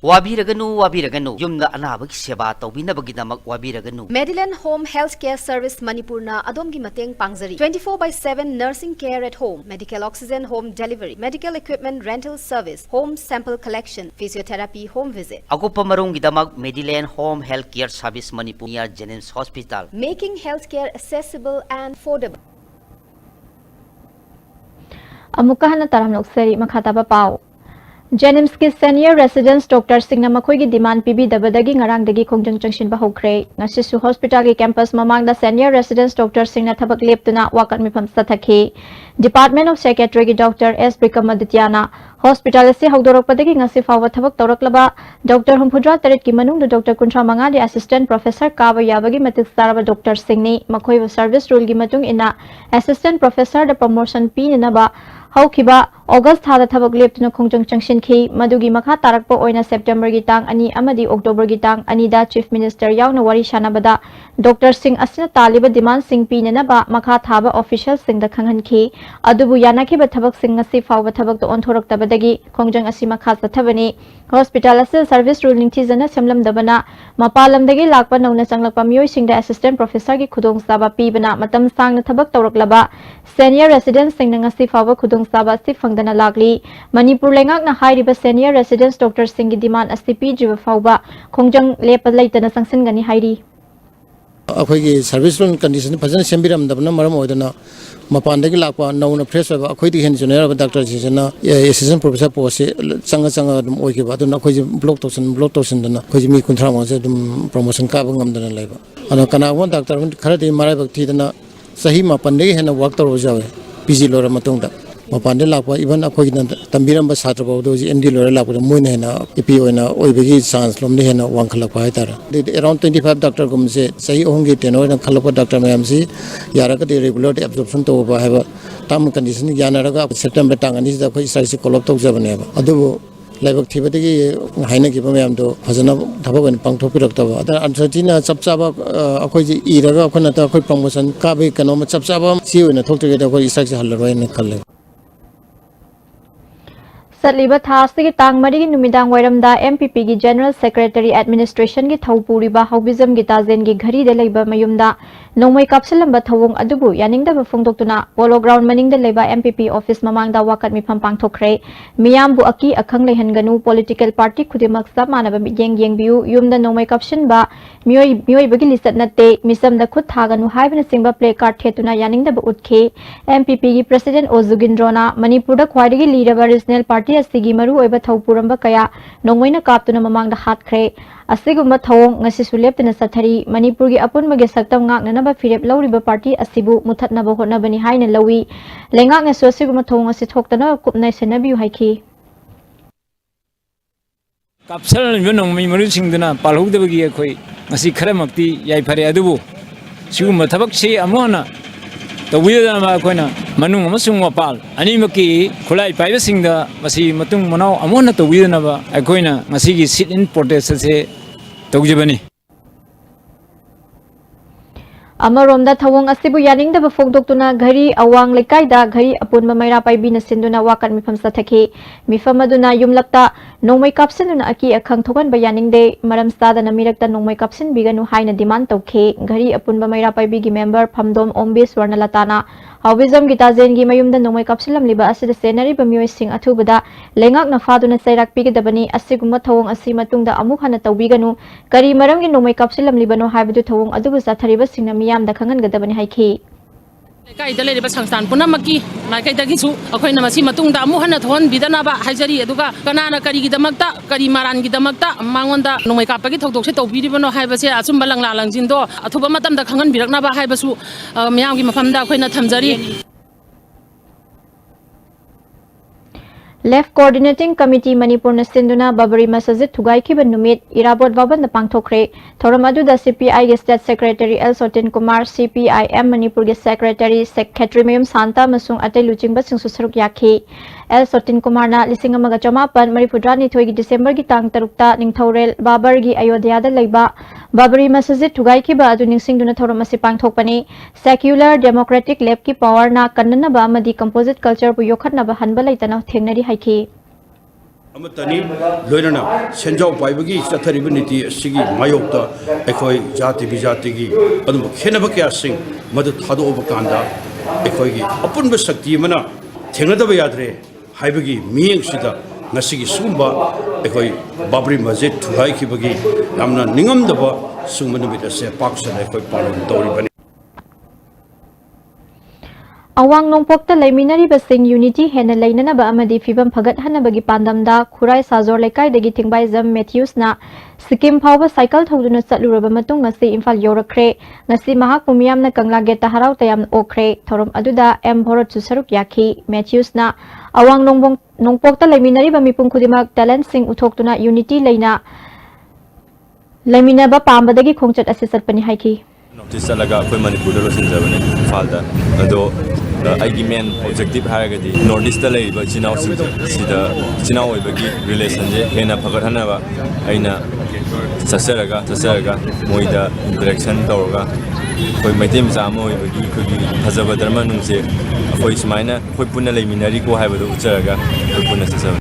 Wabiraganu yumna anabagi seba tawbinabagidamag wabiraganu. Medillion Home Healthcare Service Manipurna adomgi mateng pangzari 24/7 nursing care at home, medical oxygen home delivery, medical equipment rental service, home sample collection, physiotherapy home visit. Agupa marungidamag Medillion Home Healthcare Service Manipur near Jennings Hospital, making healthcare accessible and affordable. Amukahana taram noksari makhataba pau Jennings की senior residents Dr. Singna मखोई की demand पीबी दबदगी ngarangdagi khongjang changshin ba hokre ngasisu hospital की campus mamangda senior residents Dr. Singna thabak leptuna wakat mifam sathakhi Department of Secretary की Dr. S. Brikamaditya hospital से hokdorokpadagi ngasi fawa thabak tawraklaba Dr. Humpudra tarit की manung Dr. Kuntra manga di assistant professor kaba yabagi matik saraba Dr. Singni मखोई wa service rule की matung ina assistant professor da promotion pi na ba Haukiba August thada thabak leptuna khongjang changshin khi madugi makha tarakpa oina September gi tang ani amadi October gi tang ani da chief minister yauna wari shanabada Dr. Singh asina taliba demand sing pinana ba makha thaba official sing da khanghan khi adubu yana ki ba thabak sing ngasi fawa thabak to onthorak tabadagi khongjang asi makha sathabani hospital asil service ruling thizana samlam dabana mapalam dagi lakpa nauna changlakpa mioi sing da assistant professor gi khudong saba pibana matam sangna thabak tawraklaba senior resident sing ngasi fawa khudong saba si fangdana lagli Manipur lengak na hairiba senior residents Dr. Singh gi demand STP jiba fauba khongjang lepa laitana sangsin gani hairi अखोई service रोन condition फजन सेंबिरमदबना मरम ओदना मपानदगी लाकपा नौना fresh ओबा अखोई दि हेन junior doctor जिसना assistant professor post चंगा दम ओइकेबा अदुना अखोई ब्लॉक तोसन दना अखोई मी कुंथरा मासे दम प्रमोशन काब ngamdana लेबा अना कना वन डॉक्टर खरदि माराय बक्ति दना सही मापनदगी हेन वर्क तरो जावे पीजी लोर मतुंगदा ꯃꯄꯥꯟꯗ ꯂꯥꯛꯄ ꯏꯚꯟ ꯑꯩꯈꯣꯏꯒꯤꯅ ꯇꯝꯕꯤꯔꯝꯕ ꯁꯥꯇ꯭ꯔ ꯐꯥꯎꯗ ꯍꯧꯖꯤꯛ ꯑꯦꯝ ꯗꯤ ꯂꯣꯏꯔ ꯂꯥꯛꯄꯗ ꯃꯣꯏꯅ ꯍꯦꯟꯅ ꯏꯄꯤ ꯑꯣꯏꯅ ꯑꯣꯏꯕꯒꯤ ꯆꯥꯟꯁ ꯂꯣꯝꯗ ꯍꯦꯟꯅ ꯋꯥꯡꯈꯠꯂꯛꯄ ꯍꯥꯏꯇꯥꯔꯦ ꯑꯗꯩꯗꯤ ꯑꯦꯔꯥꯎꯟ 25 ꯗꯣꯛꯇꯔꯒꯨꯝꯕꯁꯦ ꯆꯍꯤ 3ꯒꯤ ꯇꯦꯅꯣꯔ ꯑꯣꯏꯅ ꯈꯜꯂꯛꯄ ꯗꯣꯛꯇꯔ ꯃꯌꯥꯝꯁꯤ ꯌꯥꯔꯒꯗꯤ ꯔꯤꯒꯨꯂꯔꯗꯤ ꯑꯦꯕꯖꯣꯔꯞꯁꯟ ꯇꯧꯕ ꯍꯥꯏꯕ ꯇꯥꯔꯝ ꯀꯟꯗꯤꯁꯟ ꯌꯥꯅꯔꯒ ꯁꯦꯞꯇꯦꯝꯕꯔ ꯇꯥꯡ 2ꯁꯤꯗ ꯑꯩꯈꯣꯏ ꯏꯁꯇ꯭ꯔꯥꯏꯛꯁꯤ ꯀꯣꯜ ꯑꯞ ꯇꯧꯖꯕꯅꯦꯕ ꯑꯗꯨꯕꯨ ꯂꯥꯏꯕꯛ ꯊꯤꯕꯗꯒꯤ ꯍꯥꯏꯅꯈꯤꯕ ꯃꯌꯥꯝꯗꯣ ꯐꯖꯅ ꯊꯕꯛ ꯑꯣꯏꯅ ꯄꯥꯡꯊꯣꯛꯄꯤꯔꯛꯇꯕ ꯑꯗ ꯑꯟꯁꯔꯇꯤꯅ ꯆꯞ ꯆꯥꯕ ꯑꯩꯈꯣꯏꯁꯤ ꯏꯔꯒ ꯑꯩꯈꯣꯏꯅ ꯑꯩꯈꯣꯏ ꯄ꯭ꯔꯣꯃꯣꯁꯟ ꯀꯥꯕꯒꯤ ꯀꯩꯅꯣꯝꯃ ꯆꯞ ꯆꯥꯕ ꯁꯤ ꯑꯣꯏꯅ ꯊꯣꯛꯇ꯭ꯔꯤꯉꯩꯗ ꯑꯩꯈꯣꯏ ꯏꯁꯇ꯭ꯔꯥꯏꯛꯁꯦ ꯍꯜꯂꯔꯣꯏꯅ ꯈꯜꯂꯦ ꯆꯠꯂꯤꯕ ꯊꯥ ꯑꯁꯤꯒꯤ ꯇꯥꯡ 4ꯒꯤ ꯅꯨꯃꯤꯗꯥꯡ ꯋꯥꯏꯔꯝꯗ MPPꯒꯤ ꯖꯦꯅꯔꯦꯜ ꯁꯦꯀ꯭ꯔꯦꯇꯔꯤ ꯑꯦꯗꯃꯤꯅꯤꯁꯇ꯭ꯔꯦꯁꯟꯒꯤ ꯊꯧ ꯄꯨꯔꯤꯕ ꯍꯧꯕꯤꯖꯝ ꯒꯤꯇꯥꯖꯦꯟꯒꯤ ꯘꯔꯤꯗ ꯂꯩꯕ ꯃꯌꯨꯝꯗ ꯅꯣꯡꯃꯩ ꯀꯥꯞꯁꯤꯜꯂꯝꯕ ꯊꯧꯑꯣꯡ ꯑꯗꯨꯕꯨ ꯌꯥꯅꯤꯡꯗꯕ ꯐꯣꯡꯗꯣꯛꯇꯨꯅ ꯄꯣꯂꯣ ꯒ꯭ꯔꯥꯎꯟ ꯃꯅꯤꯡꯗ ꯂꯩꯕ MPP ꯑꯣꯐꯤꯁ ꯃꯃꯥꯡꯗ ꯋꯥꯀꯠ ꯃꯤꯐꯝ ꯄꯥꯡꯊꯣꯛꯈ꯭ꯔꯦ ꯃꯤꯌꯥꯝꯕꯨ ꯑꯀꯤ ꯑꯈꯪ ꯂꯩꯍꯟꯒꯅꯨ ꯄꯣꯂꯤꯇꯤꯀꯦꯜ ꯄꯥꯔꯇꯤ ꯈꯨꯗꯤꯡꯃꯛ ꯆꯞ ꯃꯥꯟꯅꯕ ꯃꯤꯠꯌꯦꯡ ꯌꯦꯡꯕꯤꯌꯨ ꯌꯨꯝꯗ ꯅꯣꯡꯃꯩ ꯀꯥꯞꯁꯤꯟꯕ ꯃꯤꯑꯣꯏꯕꯒꯤ ꯂꯤꯆꯠ ꯅꯠꯇꯦ ꯃꯤꯆꯝꯗ ꯈꯨꯠ ꯊꯥꯒꯅꯨ ꯍꯥꯏꯕꯅꯆꯤꯡꯕ ꯄ꯭ꯂꯦ ꯀꯥꯔꯗ ꯊꯦꯠꯇꯨꯅ ꯌꯥꯅꯤꯡꯗꯕ ꯎꯠꯈꯤ MPPꯒꯤ ꯄ꯭ꯔꯁꯤꯗꯦꯟ ꯑꯣ ꯖꯨꯒꯤꯟꯗ꯭ꯔꯣꯅ ꯃꯅꯤꯄꯨꯔꯗ ꯈ꯭ꯋꯥꯏꯗꯒꯤ ꯂꯤꯔꯕ ꯔꯤꯖꯅꯦꯜ ꯄꯥꯔꯇꯤ ꯑꯁꯤꯒꯤ ꯃꯔꯨꯑꯣꯏꯕ ꯊꯧ ꯄꯨꯔꯝꯕ ꯀꯌꯥ ꯅꯣꯡꯃꯩꯅ ꯀꯥꯞꯇꯨꯅ ꯃꯃꯥꯡꯗ ꯍꯥꯠꯈ꯭ꯔꯦ ꯑꯁꯤꯒꯨꯝꯕ ꯊꯧꯑꯣꯡ ꯉꯁꯤꯁꯨ ꯂꯦꯞꯇꯅ ꯆꯠꯊꯔꯤ ꯃꯅꯤꯄꯨꯔꯒꯤ ꯑꯄꯨꯟꯕꯒꯤ ꯁꯛꯇꯝ ꯉꯥꯛꯅꯅꯕ ꯐꯤꯔꯦꯞ ꯂꯧꯔꯤꯕ ꯄꯥꯔꯇꯤ ꯑꯁꯤꯕꯨ ꯃꯨꯊꯠꯅꯕ ꯍꯣꯠꯅꯕꯅꯤ ꯍꯥꯏꯅ ꯂꯧꯏ ꯂꯩꯉꯥꯛꯅꯁꯨ ꯑꯁꯤꯒꯨꯝꯕ ꯊꯧꯑꯣꯡ ꯑꯁꯤ ꯊꯣꯛꯇꯅꯕ ꯀꯨꯞꯅ ꯁꯦꯟꯅꯕꯤꯌꯨ ꯍꯥꯏꯈꯤ ꯀꯥꯞꯁꯜꯂꯤꯕ ꯅꯣꯡꯃꯩ ꯃꯔꯨꯁꯤꯡꯗꯨꯅ ꯄꯥꯜꯍꯧꯗꯕꯒꯤ ꯑꯩꯈꯣꯏ ꯉꯁꯤ ꯈꯔꯃꯛꯇꯤ ꯌꯥꯏꯐꯔꯦ ꯑꯗꯨꯕꯨ ꯁꯤꯒꯨꯝꯕ ꯊꯕꯛꯁꯤ ꯑꯃꯨꯛ ꯍꯟꯅ ꯇꯧꯕꯤꯗꯅꯕ ꯑꯩꯈꯣꯏꯅ ꯃꯅꯨꯡ ꯑꯃꯁꯨꯡ ꯃꯄꯥꯟ ꯑꯅꯤꯃꯛꯀꯤ ꯈꯨꯠꯂꯥꯏ ꯄꯥꯏꯕꯁꯤꯡꯗ ꯃꯁꯤ ꯃꯇꯨꯡ ꯃꯅꯥꯎ ꯑꯃꯨꯛ ꯍꯟꯅ ꯇꯧꯕꯤꯗꯅꯕ ꯑꯩꯈꯣꯏꯅ ꯉꯁꯤꯒꯤ ꯁꯤꯠ ꯏꯟ ꯄ꯭ꯔꯣꯇꯦꯁ ꯑꯁꯤ ꯇꯧꯖꯕꯅꯤ ꯑꯃꯔꯣꯝꯗ ꯊꯧꯑꯣꯡ ꯑꯁꯤꯕꯨ ꯌꯥꯅꯤꯡꯗꯕ ꯐꯣꯡꯗꯣꯛꯇꯨꯅ ꯘꯔꯤ ꯑꯋꯥꯡ ꯂꯩꯀꯥꯏꯗ ꯘꯔꯤ ꯑꯄꯨꯟꯕ ꯃꯩꯔꯥ ꯄꯥꯏꯕꯤꯅ ꯁꯤꯟꯗꯨꯅ ꯋꯥꯀꯠ ꯃꯤꯐꯝ ꯆꯠꯊꯈꯤ ꯃꯤꯐꯝ ꯑꯗꯨꯅ ꯌꯨꯝꯂꯛꯇ ꯅꯣꯡꯃꯩ ꯀꯥꯞꯁꯤꯟꯗꯨꯅ ꯑꯀꯤ ꯑꯈꯪ ꯊꯣꯛꯍꯟꯕ ꯌꯥꯅꯤꯡꯗꯦ ꯃꯔꯝ ꯆꯥꯗꯅ ꯃꯤꯔꯛꯇ ꯅꯣꯡꯃꯩ ꯀꯥꯞꯁꯤꯟꯕꯤꯒꯅꯨ ꯍꯥꯏꯅ ꯗꯤꯃꯥꯟ ꯇꯧꯈꯤ ꯘꯔꯤ ꯑꯄꯨꯟꯕ ꯃꯩꯔꯥ ꯄꯥꯏꯕꯤꯒꯤ ꯃꯦꯝꯕꯔ ꯐꯝꯗꯣꯝ ꯑꯣꯝꯕꯤ ꯁ꯭ꯋꯔꯅꯂꯇꯥꯅ ꯍꯧꯕꯤꯖꯝ ꯒꯤꯇꯥꯖꯦꯟꯒꯤ ꯃꯌꯨꯝꯗ ꯅꯣꯡꯃꯩ ꯀꯥꯞꯁꯤꯜꯂꯝꯂꯤꯕ ꯑꯁꯤꯗ ꯆꯦꯟꯅꯔꯤꯕ ꯃꯤꯑꯣꯏꯁꯤꯡ ꯑꯊꯨꯕꯗ ꯂꯩꯉꯥꯛꯅ ꯐꯥꯗꯨꯅ ꯆꯩꯔꯥꯛ ꯄꯤꯒꯗꯕꯅꯤ ꯑꯁꯤꯒꯨꯝꯕ ꯊꯧꯑꯣꯡ ꯑꯁꯤ ꯃꯇꯨꯡꯗ ꯑꯃꯨꯛ ꯍꯟꯅ ꯇꯧꯕꯤꯒꯅꯨ ꯀꯔꯤ ꯃꯔꯝꯒꯤ ꯅꯣꯡꯃꯩ ꯀꯥꯞꯁꯤꯜꯂꯝꯂꯤꯕꯅꯣ ꯍꯥꯏꯕꯗꯨ ꯊꯧꯑꯣꯡ ꯑꯗꯨꯕꯨ ꯆꯠꯊꯔꯤꯕꯁꯤꯡꯅ ꯃꯤꯌꯥꯝꯗ ꯈꯪꯍꯟꯒꯗꯕꯅꯤ ꯍꯥꯏꯈꯤ ꯂꯩꯀꯥꯏꯗ ꯂꯩꯔꯤꯕ ꯁꯪꯁꯊꯥꯟ ꯄꯨꯝꯅꯃꯛꯀꯤ ꯃꯥꯏꯀꯩꯗꯒꯤꯁꯨ ꯑꯩꯈꯣꯏꯅ ꯃꯁꯤ ꯃꯇꯨꯡꯗ ꯑꯃꯨꯛ ꯍꯟꯅ ꯊꯣꯛꯍꯟꯕꯤꯗꯅꯕ ꯍꯥꯏꯖꯔꯤ ꯑꯗꯨꯒ ꯀꯅꯥꯅ ꯀꯔꯤꯒꯤꯗꯃꯛꯇ ꯀꯔꯤ ꯃꯔꯥꯟꯒꯤꯗꯃꯛꯇ ꯃꯉꯣꯟꯗ ꯅꯣꯡꯃꯩ ꯀꯥꯞꯄꯒꯤ ꯊꯧꯗꯣꯛꯁꯦ ꯇꯧꯕꯤꯔꯤꯕꯅꯣ ꯍꯥꯏꯕꯁꯦ ꯑꯆꯨꯝꯕ ꯂꯪꯂꯥ ꯂꯪꯖꯤꯟꯗꯣ ꯑꯊꯨꯕ ꯃꯇꯝꯗ ꯈꯪꯍꯟꯕꯤꯔꯛꯅꯕ ꯍꯥꯏꯕꯁꯨ ꯃꯤꯌꯥꯝꯒꯤ ꯃꯐꯝꯗ ꯑꯩꯈꯣꯏꯅ ꯊꯝꯖꯔꯤ Left Coordinating Committee Manipurna Sinduna Babari Masajid Thugaikiba Numit Irabot Babanda Pangthokre Thoram aduda CPI ge State Secretary L Sotin Kumar CPIM Manipur ge Secretary Mayum Santa Masung Atai Luchingba Singsu Saruk Yakhi L Sotin Kumar na lising amaga chamapan Maripudrani Thoi gi December gi tang tarukta Ningthaurel Babar gi Ayodhya da leiba Babari Masajid Thugaikiba adu ningsingduna thoram asi pangthokpani Secular Democratic Lab ki power na kannanaba amadi composite culture bu yokhatnaba hanba leitana thengnari haiki अमतनी लोइनना सेंजाव पाइबगी चथरिब नीति सिगी मायोक्ता एखोय जाति बिजाति की अदुम खेनब क्या सिंग मदु थादोब कांदा एखोय की अपुनब शक्ति मना थेंगदब यादरे हाइबगी मियंग सिदा ngasi sumba ekoi babri masjid thugai khibagi yamna ningamdaba sumanu bit ase paksana ekoi palon tori bani Awang nongpokta laiminariba sing unity hena lainanaba amadi fibam phagat hanabagi pandamda khurai sajor lekai dagi thingbai jam Matthews na Sikkim phawba cycle thoduna chatluraba matung ngasi Imphal yorakre ngasi mahak pumiyam na kangla geta harau tayam okre thorom aduda M Bharat susaruk yakhi Matthews na awang nongpokta laiminariba mipung khudimak talent sing uthoktuna unity laina laiminaba pambadagi khongchat ase satpani haiki notice laga koi manipur lo sinjabane falda ado aigi main objective haragadi northeast da leiba chinau sida chinau oibagi relation je hena phagat hanaba aina sasaraga moida interaction tawga koi maitem jamo oibagi koi phajaba dharma nungse koi smaina koi punna leiminari ko haibadu ucharaga koi punna sasa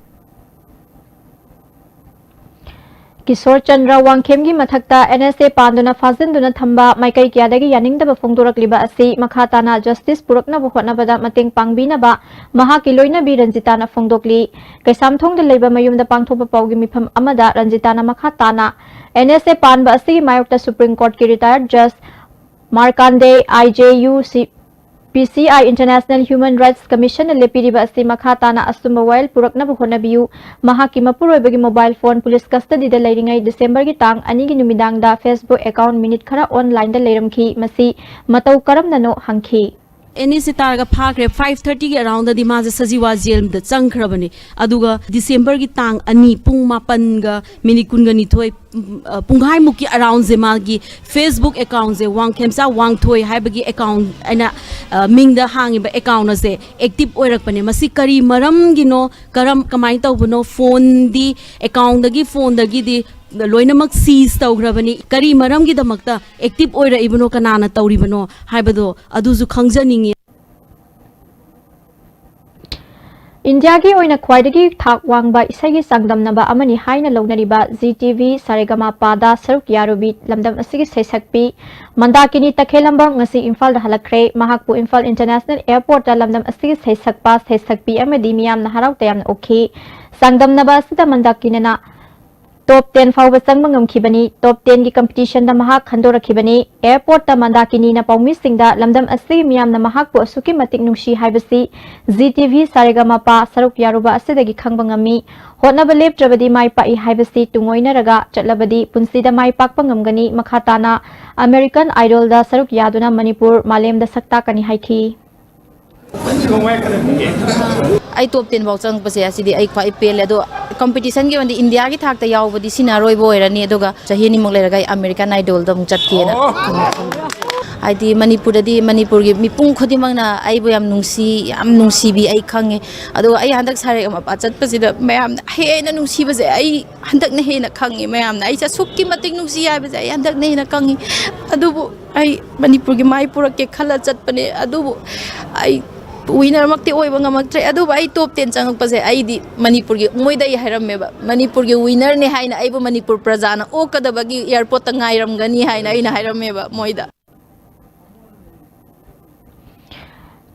Kishore Chandra Wangkhemgi mathakta NSA panduna fazinduna thamba maikai kyadagi yaningdaba phongdorakliba asi makhatana justice puraknaba hotnabada mateng pangbinaba mahaki loinabi Ranjitana phongdokli kaisamthongda leiba mayumda pangthopa pawgi mifam amada Ranjitana makhatana NSA panba asi mayokta Supreme Court ki retired judge Markande IJU PCI International Human Rights Commission lepiriba asi makhatana asumba wail puraknaba honabiu mahaki mapuroibagi mobile phone police custody da leiringai December gi tang ani gi numidang da Facebook account minute khara online da leiramkhi masi matau karamnano hangkhi any से तारगा फाखरे 5:30 के around the माजे सजीवा jail the चंखरबनी अदुगा दिसंबर की तांग अनि पुंग मापन गा minute कुन गनी थोय पुंगाई मुकी around जे मागी फेसबुक अकाउंट जे वांग खेमसा वांग थोय हाइबगी अकाउंट अना मिंग द हांगिबा अकाउंट से एक्टिव ओइरकपने मसी करी मरम गिनो करम कमाई तौबनो phone the account दगी phone दगी the लोइनमक seize तौग्रबनी करी मरम गी दमकता एक्टिव ओइरा इबनो कनाना तौरिबनो हाइबदो अदुजु खंगजनिंगी इंडिया की ओइना ख्वाइदगी थाक वांगबा इसागी सांगदमनबा अमनी हाइना लौनरिबा जीटीवी सारेगामा पादा सरुक यारुबी लमदम असिगी सेसकपी मंदाकिनी तखेलंबा ngasi इम्फाल दा हलखरे महाकपु इम्फाल इंटरनेशनल एयरपोर्ट दा लमदम असिगी सेसकपा सेसकपी अमदी मियामना हराउ तयामना ओखी सांगदमनबा असिदा मंदाकिना टॉप 10 फाउबा संगमंगम खिबनी टॉप 10 की कंपटीशन दा महाक खंदोर खिबनी एयरपोर्ट ता मंदाकिनी ना पौमी सिंगदा लमदम असली मियाम ना महाक पु असुकी मतिक नुंशी हाइबसी जीटीवी सारेगामा पा सरुक यारुबा असिदगी खंगबंगमी होटनबा लेपट्रबदी माई पाई हाइबसी तुंगोइनरगा चटलबदी पुंसीदा माई पाकपंगमगनी मखाताना अमेरिकन आइडल दा सरुक यादुना मणिपुर मालेम दा सक्ता कनी हाइखी आई टॉप 10 बाउ चंग पसे असिदी आई ख्वाइ पेले दो कंपटीशन के वंदी इंडिया की थाकता यावबदी सिना रोइबो ओइरानी अदुगा चाही निमक लेरगा अमेरिकन आइडल दम चटकेना आइदी मणिपुर की मिपुंग खुदिमंगना आइबो याम नुंसीबी आई खंगे अदुगा आई हंदक सारे मपा चटपसिदा मयाम हेना नुंसीबसे आई हंदक ने हेना खंगे मयाम आई सुक्की मतिक नुंसी आइबसे आई हंदक ने हेना खंगे अदुबो आई मणिपुर की माई पुरक के खला चटपने अदुबो आई winner मक्ति ओइबा ngamaktре adu ai top 10 changakpase ai di manipur gi moidai hairameba manipur gi winner ne haina aibu manipur prajana o kadabagi airport ta ngairam gani haina aina hairameba moida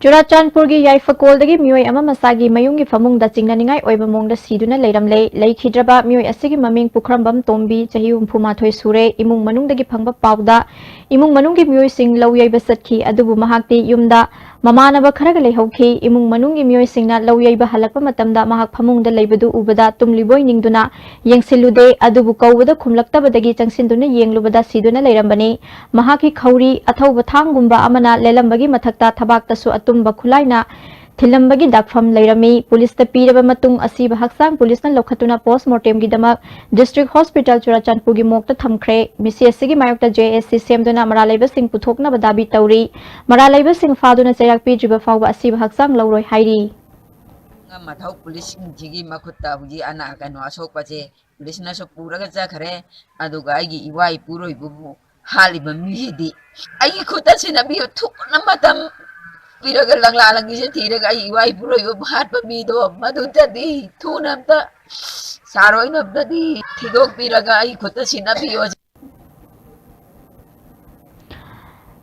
Churachandpur की याइफकोलदगी मियोय अमा मसागी मयुंगी फमुंगदा चिंगनानिंगाई ओइबा मोंगदा सीदुना लेरमले लेखिद्रबा मियोय असिगी ममिंग पुखरमबम तोंबी चही 64 सुरे इमुंग मनुंगदगी फंगबा पाउदा इमुंग मनुंगी मियोय सिंग लौयैबा सटखी अदुबु महाक्ति युमदा ममानबा खरग लेहौखी इमुंग मनुंगी मियोय सिंगना लौयैबा हलकपा मतमदा महाक फमुंगदा लेबदु उबदा तुमलिबोय निंगदुना येंगसिलुदे अदुबु कौबदा खुमलक्तबदगी चंगसिनदुना येंगलुबदा सीदुना लेरमबनी महाकी खौरी अथौबा थांगुंबा अमना लेलंबगी मथक्ता थबाक्तसु अतुंबा खुलाइना थिलंबगी दाखफम लेरमी पुलिस ता Pirba मतुंग असीबा हक्सांग पुलिसना लौखतुना postmortem की दमक district hospital Churachandpur की मोक्ता थमखरे मिसी असिगी मायोक्ता JSC सेमदुना मरालैबा Singh पुथोकना बदाबी तौरी मरालैबा Singh फादुना चैराक पीजिबा फाउबा असीबा हक्सांग लौरोय हाइरी मथौ police जिगी मखुत्ता हुजी अना कनो असोकपचे पुलिसना सो पुरगा चखरे अदुगा आइगी इवाई पुरोय बुबु हालिबा मिहिदी आइगी खुता सिनाबियो थुना मतम पिरगा लंगला लंगी से थीरगा इवाई पुरोय भात बमीदो मदुतदी थुनमता सारोय नबददी थिदोक पिरगा आई खुता सिनाबियो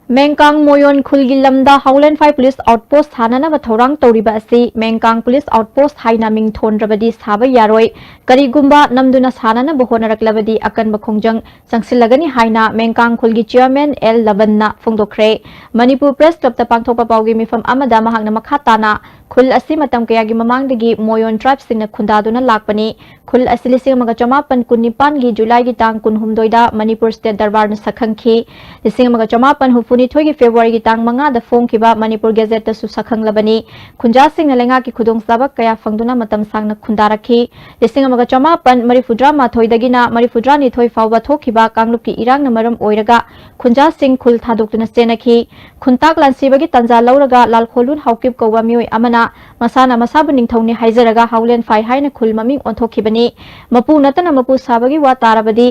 मेंकांग मोयोन खुलगी लमदा हाउलैंड 5 पुलिस आउटपोस्ट थानाना बथौरांग तौरिबा असि मेंकांग पुलिस आउटपोस्ट हाइना मिंग थोनद्रबदी साबा यारोय करिगुंबा नमदुना सानाना बहोनरकलबदी अकन बखोंजंग संगसिलगनी हाइना मेंकांग खुलगी चेयरमैन एल लबनना फोंदोखरे मणिपुर प्रेस क्लब ता पांगथोकपा पाउगी मिफम अमदा महांगना मखाताना खुल असि मतम कयागी ममांगदगी मोयोन ट्राइब सिंगना खुंदादुना लाकपनी खुल असि लिसिंग मगा चमापन कुन्निपान की जुलाई की तांग कुनहुमदोइदा मणिपुर स्टेट दरबार न सखंखी लिसिंग मगा चमापन हुफुनिथोय की फेब्रुआरी की तांग मंगा द फोंखिबा मणिपुर गेजेट तसु सखंगलबनी खुंजा सिंगना लेंगा की खुदोंग सबक कया फंगदुना मतम सांगना खुंदारखी लिसिंग मगा चमापन मरिफुद्रा माथोइदगिना मरिफुद्रा निथोय फाउबा थोखिबा कांगलुप की इरांग न मरम ओइरगा खुंजा सिंग खुल थादोक्तुना सेनखी खुंताक लांसीबगी तंजा लौरगा लालखोलुन हाउकिब कौवा मियोय अमना मसाना मसाबु निंगथौनी हाइजरगा हाउलेन फाइ हाइना खुल ममिंग ओंथोखिबनी मपु नतना मपु साबगी वा ताराबदी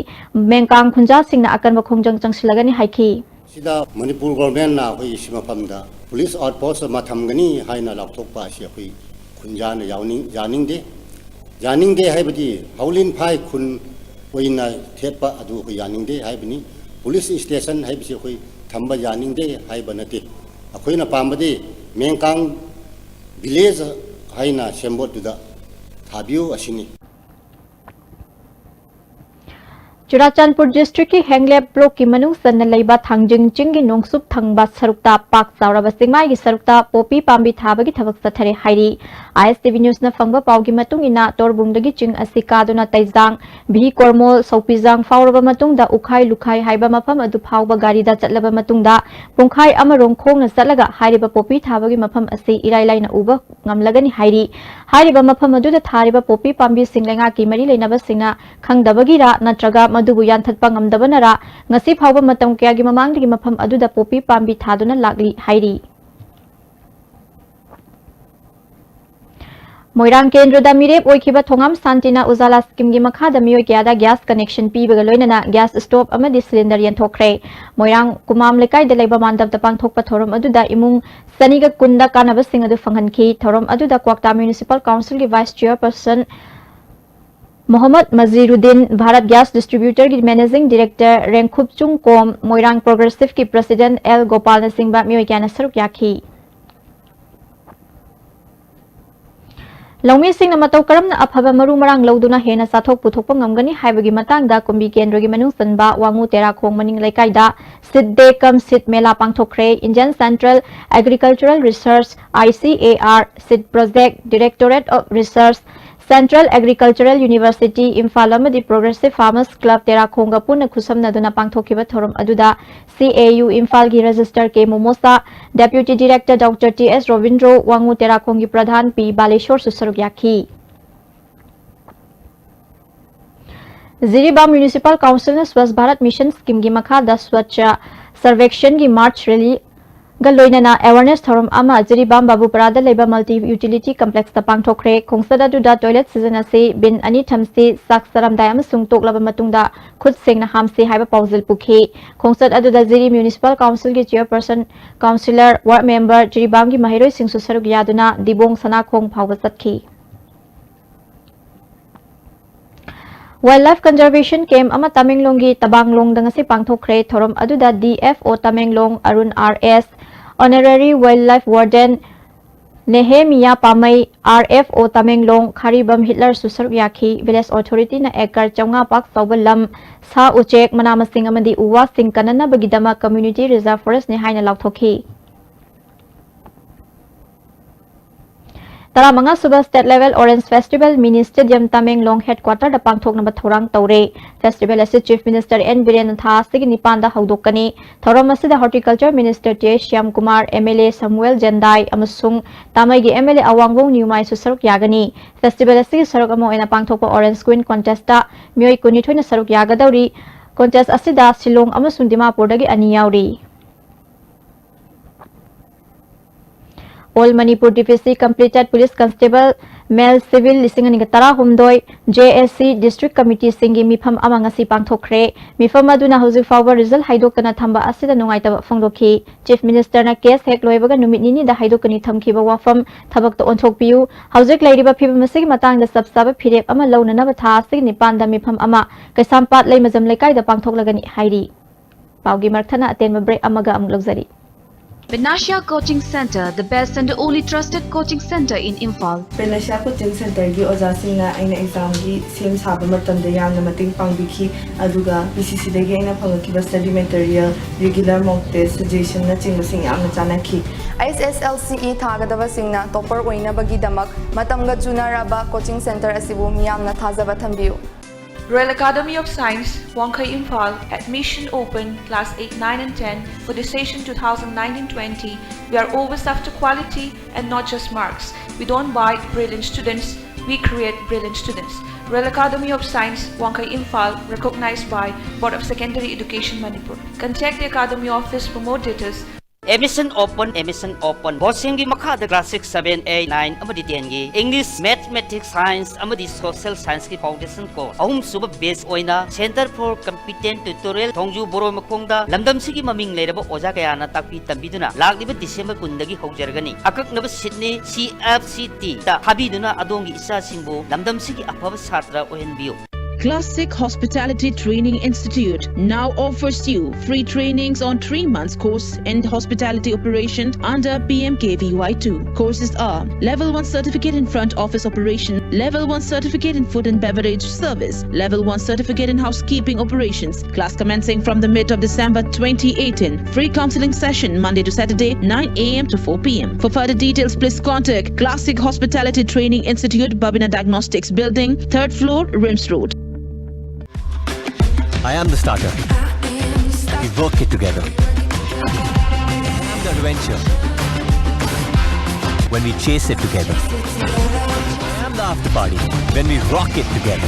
मेंकांग खुंजा सिंगना अकनबा खोंजंग चंगसिलगनी हाइखी सिदा मणिपुर गवर्नमेंट ना होई सिमफमदा पुलिस आउटपोस्ट माथमगनी हाइना लाउथोकपा असि होई खुंजाना यानिंग दे हाइबदी हाउलिन फाइ खुन ओइना थेटपा अदु होई यानिंग हाइबनी पुलिस स्टेशन हाइबसी होई थंबा यानिंग दे हाइबा नते अखोइना पामबदी मेंकांग village हाइना सेम्बोटुदा थाबियो असिनी Churachandpur district ki Henglep block ki manung san leiba thangjing chingi nongsup thangba sarukta pak sauraba singmai gi sarukta popi pambi thaba gi thabak sathare hairi ISTV news na fangba pawgi matung ina torbung dagi ching asika duna taizang bhi kormol sopizang fauraba matung da ukhai lukhai haiba mafam adu phawba gari da chatlaba matung da pungkhai amarong khong na chatlaga hairiba popi thaba gi mafam asi irai laina uba ngamlagani hairi hairiba mafam adu da thariba popi pambi singlenga ki mari leinaba singna khangdabagi ra natraga मधुबु यानथत्पा ngamdabanara ngasi phawba matam kya gi mamangdagi mafam aduda popi pambi thaduna lagli hairi Moirang Kendra da mirep oikiba thongam santina uzala scheme gi makha da miyo kya da gas connection pibaga loinana gas stove amadi cylinder yan thokre Moirang kumam lekai da leiba mandap da pangthokpa thorom aduda imung saniga kunda kanaba sing adu phanghanki thorom aduda Kwakta Municipal Council gi vice chairperson Mohammad Maziruddin Bharat Gas Distributor की Managing Director Rengkhup Chung Kom Moirang Progressive की President L Gopal Singh ba mioi kya na saruk yakhi Longmi Singh na matau karam na aphaba maru marang loduna hena sathok puthokpa ngamgani haibagi matang da kumbi kendra gi manung sanba wangu tera khong maning laikai da sidde kam sit mela pangthokre Indian Central Agricultural Research ICAR SID Project Directorate of Research Central Agricultural University Imphal amadi Progressive Farmers Club tera khonga puna khusamna duna pangthokiba thorom aduda CAU Imphal gi Register K Momosa Deputy Director Dr TS Rovindro wangu tera khongi Pradhan P Baleshwar susaruk yakhi Ziribam Municipal Council na Swachh Bharat Mission Scheme gi makha da Swachh Sarvekshan gi March rally Galoinana awareness thorum ama Ziribam Babu Parada Leba Multi Utility Complex ta pangthokre khongsada du da toilet season ase bin ani thamsi sak saram dayam sung toklaba matungda khud sengna hamse haiba pawzil pukhi khongsad adu da Ziri Municipal Council ki chairperson councillor ward member Ziribam ki mahiroi sing su saruk yaduna dibong sana khong phawba satki Wildlife Conservation Camp ama Tamenglong gi Tabanglong dangasi pangthokre thorom aduda DFO Tamenglong Arun RS Honorary Wildlife Warden Nehemiah Pamai RFO Tamenglong Kharibam Hitler susaruk yakhi Village Authority na ekar chawnga pak saubalam sa uchek manamasing amadi uwa sing kanana bagidama Community Reserve Forest ne haina lauthokhi Taramanga Suba State Level Orange Festival Mini Stadium Tamenglong Headquarter da pangthok na thorang taure Festival as Chief Minister N Biren Tha sigi nipan da hawdokani thorom asida Horticulture Minister T Shyam Kumar MLA Samuel Jandai amasung Tamai gi MLA Awangwong Newmai susaruk yagani Festival asigi saruk amo ena pangthokpa Orange Queen Contest ta mioi kuni thoina saruk yagadauri contest asida Silong amasung Dimapur dagi ani yauri All Manipur DPC completed Police Constable Male Civil Lisingani Tara Humdoi JSC District Committee Singi Mifam Amangasi Pangthokre Mifam Aduna Housing Forward Result Haidokana Thamba Asida Nungaita Fongdoki Chief Minister na case hek loibaga numit nini da haidokani thamkiba wafam thabak to onthokpiu Housing Ladiba Phibam Masigi Matang da Subsaba Phirep ama Launa Naba Tha Sig Nipan da Mifam ama Kaisampat Leimazam Lekai da Pangthoklagani Hairi Paugi Marthana Atenma break amaga amuk lagzari Benasha Coaching Center, the best and the only trusted coaching center in Imphal. Benasha Coaching Center gi ojasingna aina exam gi sem saba matamda yamna mating pangbikhi aduga PCC dagi aina phangkiba study material regular mock test suggestion na chingmasing yamna chanakhi ISSLCE thagadaba singna topper oina bagi damak matamga junaraba coaching center asibu miyamna thajaba thambiu Royal Academy of Science, Wangkai Imphal, admission open class 8, 9 and 10 for the session 2019-20. We are overstaffed to quality and not just marks. We don't buy brilliant students, we create brilliant students. Royal Academy of Science, Wangkai Imphal, recognized by Board of Secondary Education Manipur. Contact the Academy office for more details. Admission open. Bossing gi makha da class 6, 7, 8, 9 amadi 10 gi English, Mathematics, Science amadi Social Science ki foundation course. Ahum suba base oina Center for Competent Tutorial Thongju Boro Makongda lamdam sigi maming leiraba oja kaya na takpi tambiduna lagliba December kundagi haujargani. Akaknaba Sydney CFCT ta habiduna adongi isa singbo lamdam sigi afaba satra ohenbiyo. Classic Hospitality Training Institute now offers you free trainings on 3 months course in hospitality operation under PMKVY2. Courses are Level 1 Certificate in Front Office Operation, Level 1 Certificate in Food and Beverage Service, Level 1 Certificate in Housekeeping Operations. Class commencing from the mid of December 2018. Free counseling session Monday to Saturday 9 a.m. to 4 p.m. For further details, please contact Classic Hospitality Training Institute, Babina Diagnostics Building, 3rd floor, Rims Road. I am the starter. We work it together. I am the adventure. When we chase it together. I am the after party. When we rock it together.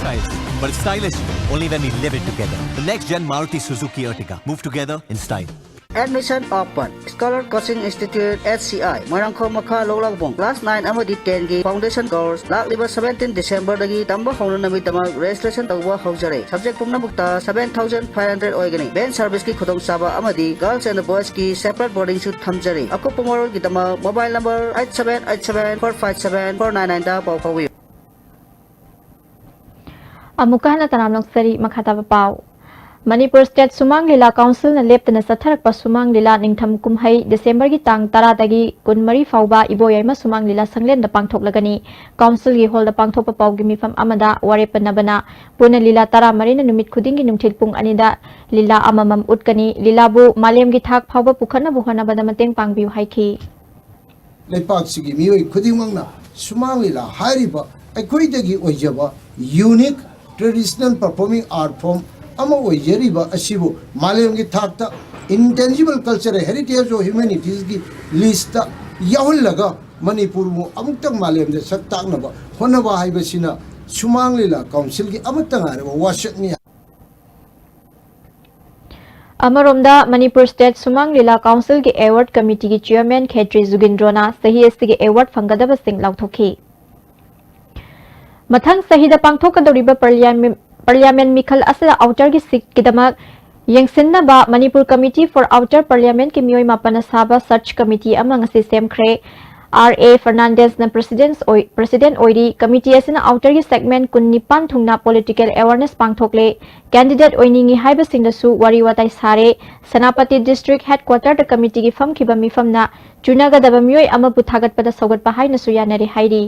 Guys, but it's stylish only when we live it together. The next gen Maruti Suzuki Ertiga. Move together in style. Admission open. Scholar Coaching Institute SCI. Moirangkho Makha Lolabong. Class 9 amadi 10 gi foundation course. Lakliba 17 December dagi tamba hona namidama registration tawba haujare. Subject pumnamukta 7,500 oigani. Bench service ki khudong saba amadi girls and boys ki separate boarding shoot thamjare. Akupa moral ki tama mobile number 8787457499 da pau pawi. Amuka hana tanam longsari makata pau. Manipur State Sumang Lila Council na leptana satharak pa Sumang Lila ningtham kumhai December gi tang 10 dagi kunmari fauba iboyai Sumang Lila sanglen da pangthoklagani Council gi hol da pangthok pa pawgi mifam amada ware panabana puna Lila 13 na numit khuding gi numthil pung anida Lila amamam utkani Lila bu malem gi thak fauba pukhana bu hana bada mateng pangbiu haiki Lepak sigi mioi khudimangna Sumang Lila hairiba aikoi dagi oijaba unique traditional performing art form ama oijariba asibu malem gi thakta intangible culture heritage of humanities gi list yahul laga manipur mu amuktang malem de saktak na ba honaba haibasina Sumang Lila Council gi amatang are washat ni Amaromda Manipur State Sumang Lila Council gi award committee gi chairman Khetri Zugindrona sahi gi award fangadaba sing lauthokhi Mathang sahida pangthokadoriba Parliament Mikhal Asada Outer gi Sik Kidamak Yengsinna ba Manipur Committee for Outer Parliament ki mioi mapana saba search committee amang asi semkhre RA Fernandez na president oiri committee asina outer gi segment kun nipan thungna political awareness pangthokle candidate oiningi haiba singdasu wari watai sare Sanapati district headquarter the committee gi famkhiba mifamna chunaga daba mioi ama puthagat pada sogat pa haina su yanari hairi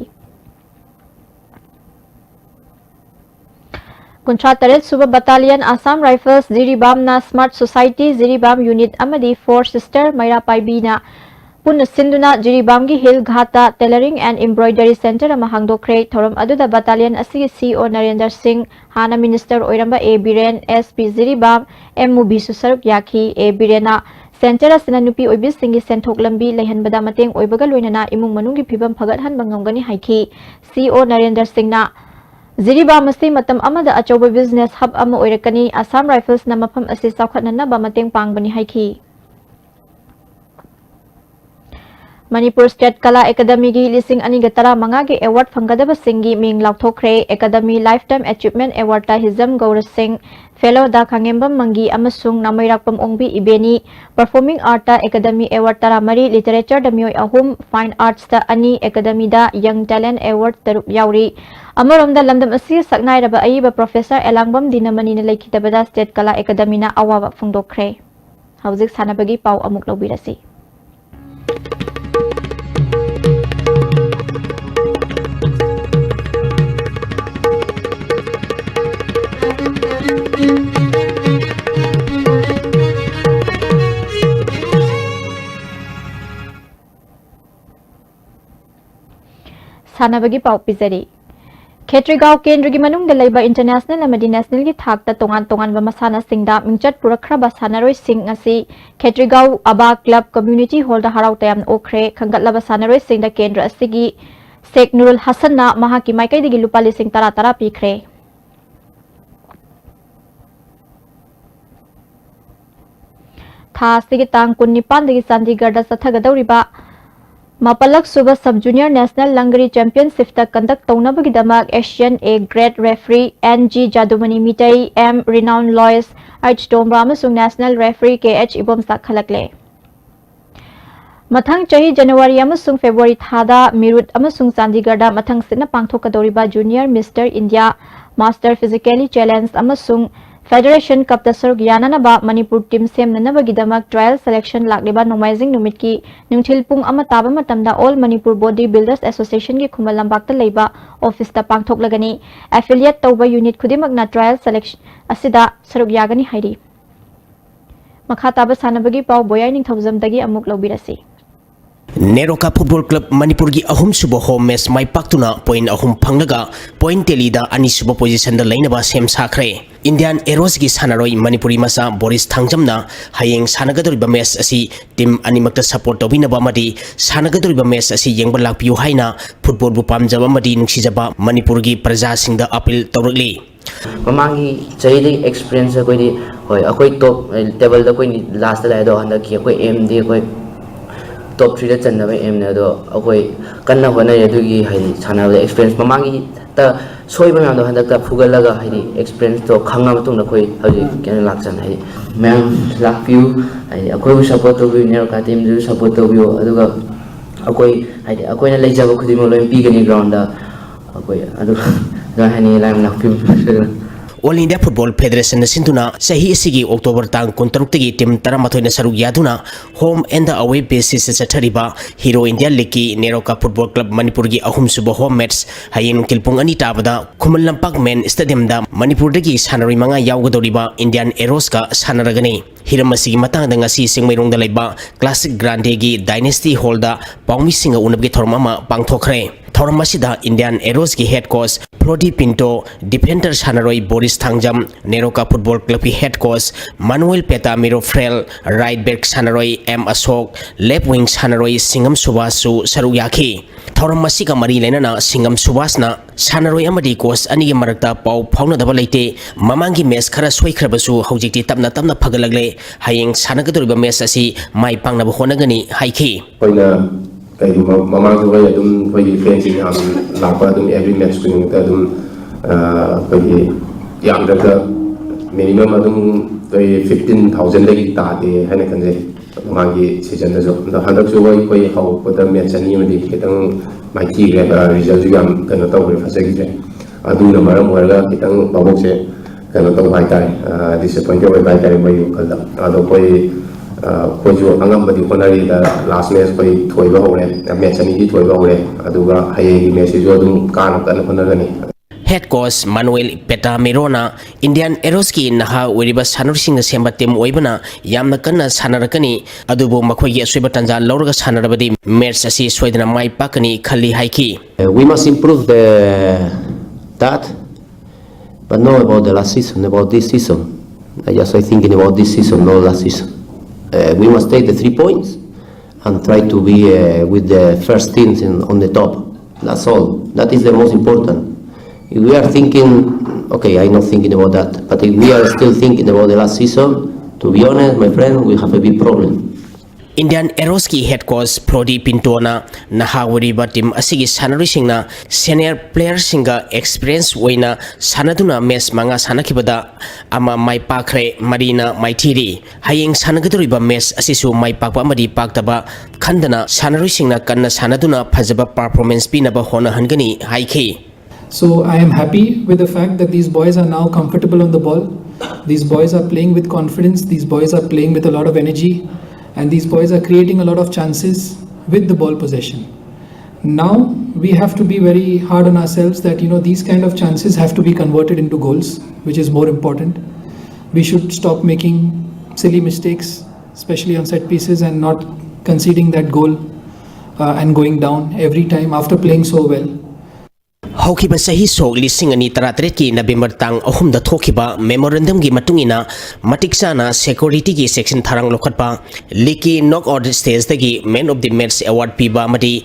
Kuntra Taret Suba Battalion Assam Rifles Ziribam na Smart Society Ziribam Unit Amadi 4 Sister Maira Paibina Puna Sinduna Jiribam gi Hill Ghata Tailoring and Embroidery Center ama hangdokre thoram aduda battalion asigi CEO Narendra Singh Hana Minister Oiramba A Biren SP Ziribam MUB Susaruk Yakhi A Birena Center asina nupi oibi singi senthok lambi lehanbada mateng oibaga loinana imung manungi phibam phagat han bangamgani haiki CEO Narendra Singh na Ziriba masi matam amada achoba business hub ama oirakani Assam Rifles na mafam asi saukhatnana ba mateng pangbani haiki Manipur State Kala Academy gi lising ani gatara manga gi award fangadaba singi ming lauthokre Academy Lifetime Achievement Award ta Hizam Gaur Singh Fellow da Khangembam Mangi amasung Namairakpam Ongbi Ibeni Performing Art ta Academy Award tara mari Literature da mioi ahum Fine Arts ta ani Academy da Young Talent Award tarup yauri Amarom da lamdam asi saknai raba aiba Professor Elangbam Dinamani na laikitabada State Kala Academy na awawa phungdokre Hauzik sanabagi pau amuk lobirasi Sanabagi pau pizari Khetrigao Kendra gi manung da laiba international amadi national gi thak ta tongan ba masana singda mingchat purakra ba sanaroi sing asi Khetrigao Aba Club Community Hall da harau tayam okre khangatla ba sanaroi sing da kendra asigi Sheikh Nurul Hasan na mahaki maikai digi lupa lising tara pikre Tha sigi tang kun nipan digi Chandigarh da sathagadauriba Mapalak Suba Sub Junior National Langari Championship ta conduct taunabagi damak Asian A Grade Referee NG Jadumani Mitai M Renowned Lawyers H Tomba amasung National Referee KH Ibom Sakhalakle Mathang chahi January amasung February thada Mirut amasung Chandigarh da mathang sina pangthokadoriba Junior Mr India Master Physically Challenge amasung Federation Cup da saruk yananaba Manipur team semnanabagidamak trial selection lakliba nomaizing numitki nungthil pung ama taba matamda All Manipur Body Builders Association gi khumal lambakta leiba office ta pangthoklagani affiliate tawba unit khudimakna trial selection asida saruk yagani hairi makha taba sanabagi pau boyai ningthawjam dagi amuk lobirasi Neroka Football Club Manipur gi ahum suba home match mai paktuna point ahum phanglaga point teli da ani suba position da lainaba sem sakre Indian Arrows gi sanaroi Manipuri masa Boris Thangjamna hayeng sanagadoriba match asi team animakta support tobinaba madi sanagadoriba match asi yengba lakpiu haina football bu pamjaba madi nungsijaba Manipur gi praja singda appeal tawragli Mamangi chaydi experience ko di hoy akoi top table da koi last la do handa ki akoi aim di akoi top 3 da channa ba aim na do akoi kanna hona yadugi hai chana da experience mamangi ta soi ba do handa ta phugalaga hai experience to khanga matung na koi haji ken lak chan hai man lak view hai akoi support to ne ka team ju support to view aduga akoi hai akoi na leijaba khudi mo loi pi gani ground da akoi adu ga hani lam lak view All India Football Federation na sintuna sahi isigi October tang 13 tagi team 13 na saruk yaduna home and away basis sa chathariba Hero India League ki Neroka Football Club Manipur gi ahum suba home match hayin kilpung ani tabada Khumal Lampak Main Stadium da Manipur dagi sanari manga yawgadoriba Indian Arrows ka sanaragani hiram asigi matang da ngasi singmairong da laiba Classic Grande gi Dynasty Hall da pawmi singa unabgi thormama pangthokre Thormasida Indian Arrows ki head coach Prodi Pinto, defender Sanaroi Boris Thangjam, Neroka Football Club ki head coach Manuel Petamiro Frel, right back Sanaroi M Asok, left wing Sanaroi Singam Subasu Saruyaki. Thormasika Mari Lenana Singam Subasna, Sanaroi Amadi coach Ani Marakta Pau Pauna Dabalite, Mamangi Mes Kara Swaykrabasu, Hojiti Tamna Tamna Pagalagle, Haying Sanagaduriba Mesasi, Mai Pangna Honagani, Haiki. Kay mamang ko kaya dum kay fans niya lapa dum every match ko yung dum kay yang daga minimum adum kay 15,000 lagi taate hay na kanse mamang ki season na so handak so kay how ko da match ani madi kitang mai ti result jam kana taw re fasa gi adu na maram wala kitang babok se kana taw bai tai disappointed bai tai bai kala ado koi Kojo angam badi konari da last match koi thoiba hore match ani di thoiba hore aduga haye match jo dum kan honagani Head coach Manuel Petamirona Indian Arrows ki naha weriba sanur sing semba team oibana yamna kanna sanarakani adubu makhoi gi asweba tanja lawraga sanarabadi match asi soidana mai pakani khali haiki we must improve that but not about the last season about this season I just thinking about this season not last season we must take the 3 points and try to be with the first teams on the top. That's all. That is the most important. If we are thinking, okay, I'm not thinking about that, but if we are still thinking about the last season, to be honest, my friend, we have a big problem. Indian Arrows ki head coach Prodi Pinto na nahawariba team asigi sanari singna senior player singa experience waina sanaduna match manga sanakibada ama mai pakre marina mai thiri hayeng sanagadoriba match asisu mai pakpa amadi paktaba khandana sanari singna kanna sanaduna phajaba performance pinaba hona hangani haiki. So I am happy with the fact that these boys are now comfortable on the ball. These boys are playing with confidence. These boys are playing with a lot of energy. And these boys are creating a lot of chances with the ball possession. Now we have to be very hard on ourselves that these kind of chances have to be converted into goals, which is more important. We should stop making silly mistakes, especially on set pieces, and not conceding that goal and going down every time after playing so well. Haukiba sahi so lising ani taratret ki November tang ahum da thokiba memorandum gi matungina matiksana security gi section tharang lokhatpa liki knockout stage dagi man of the match award piba mati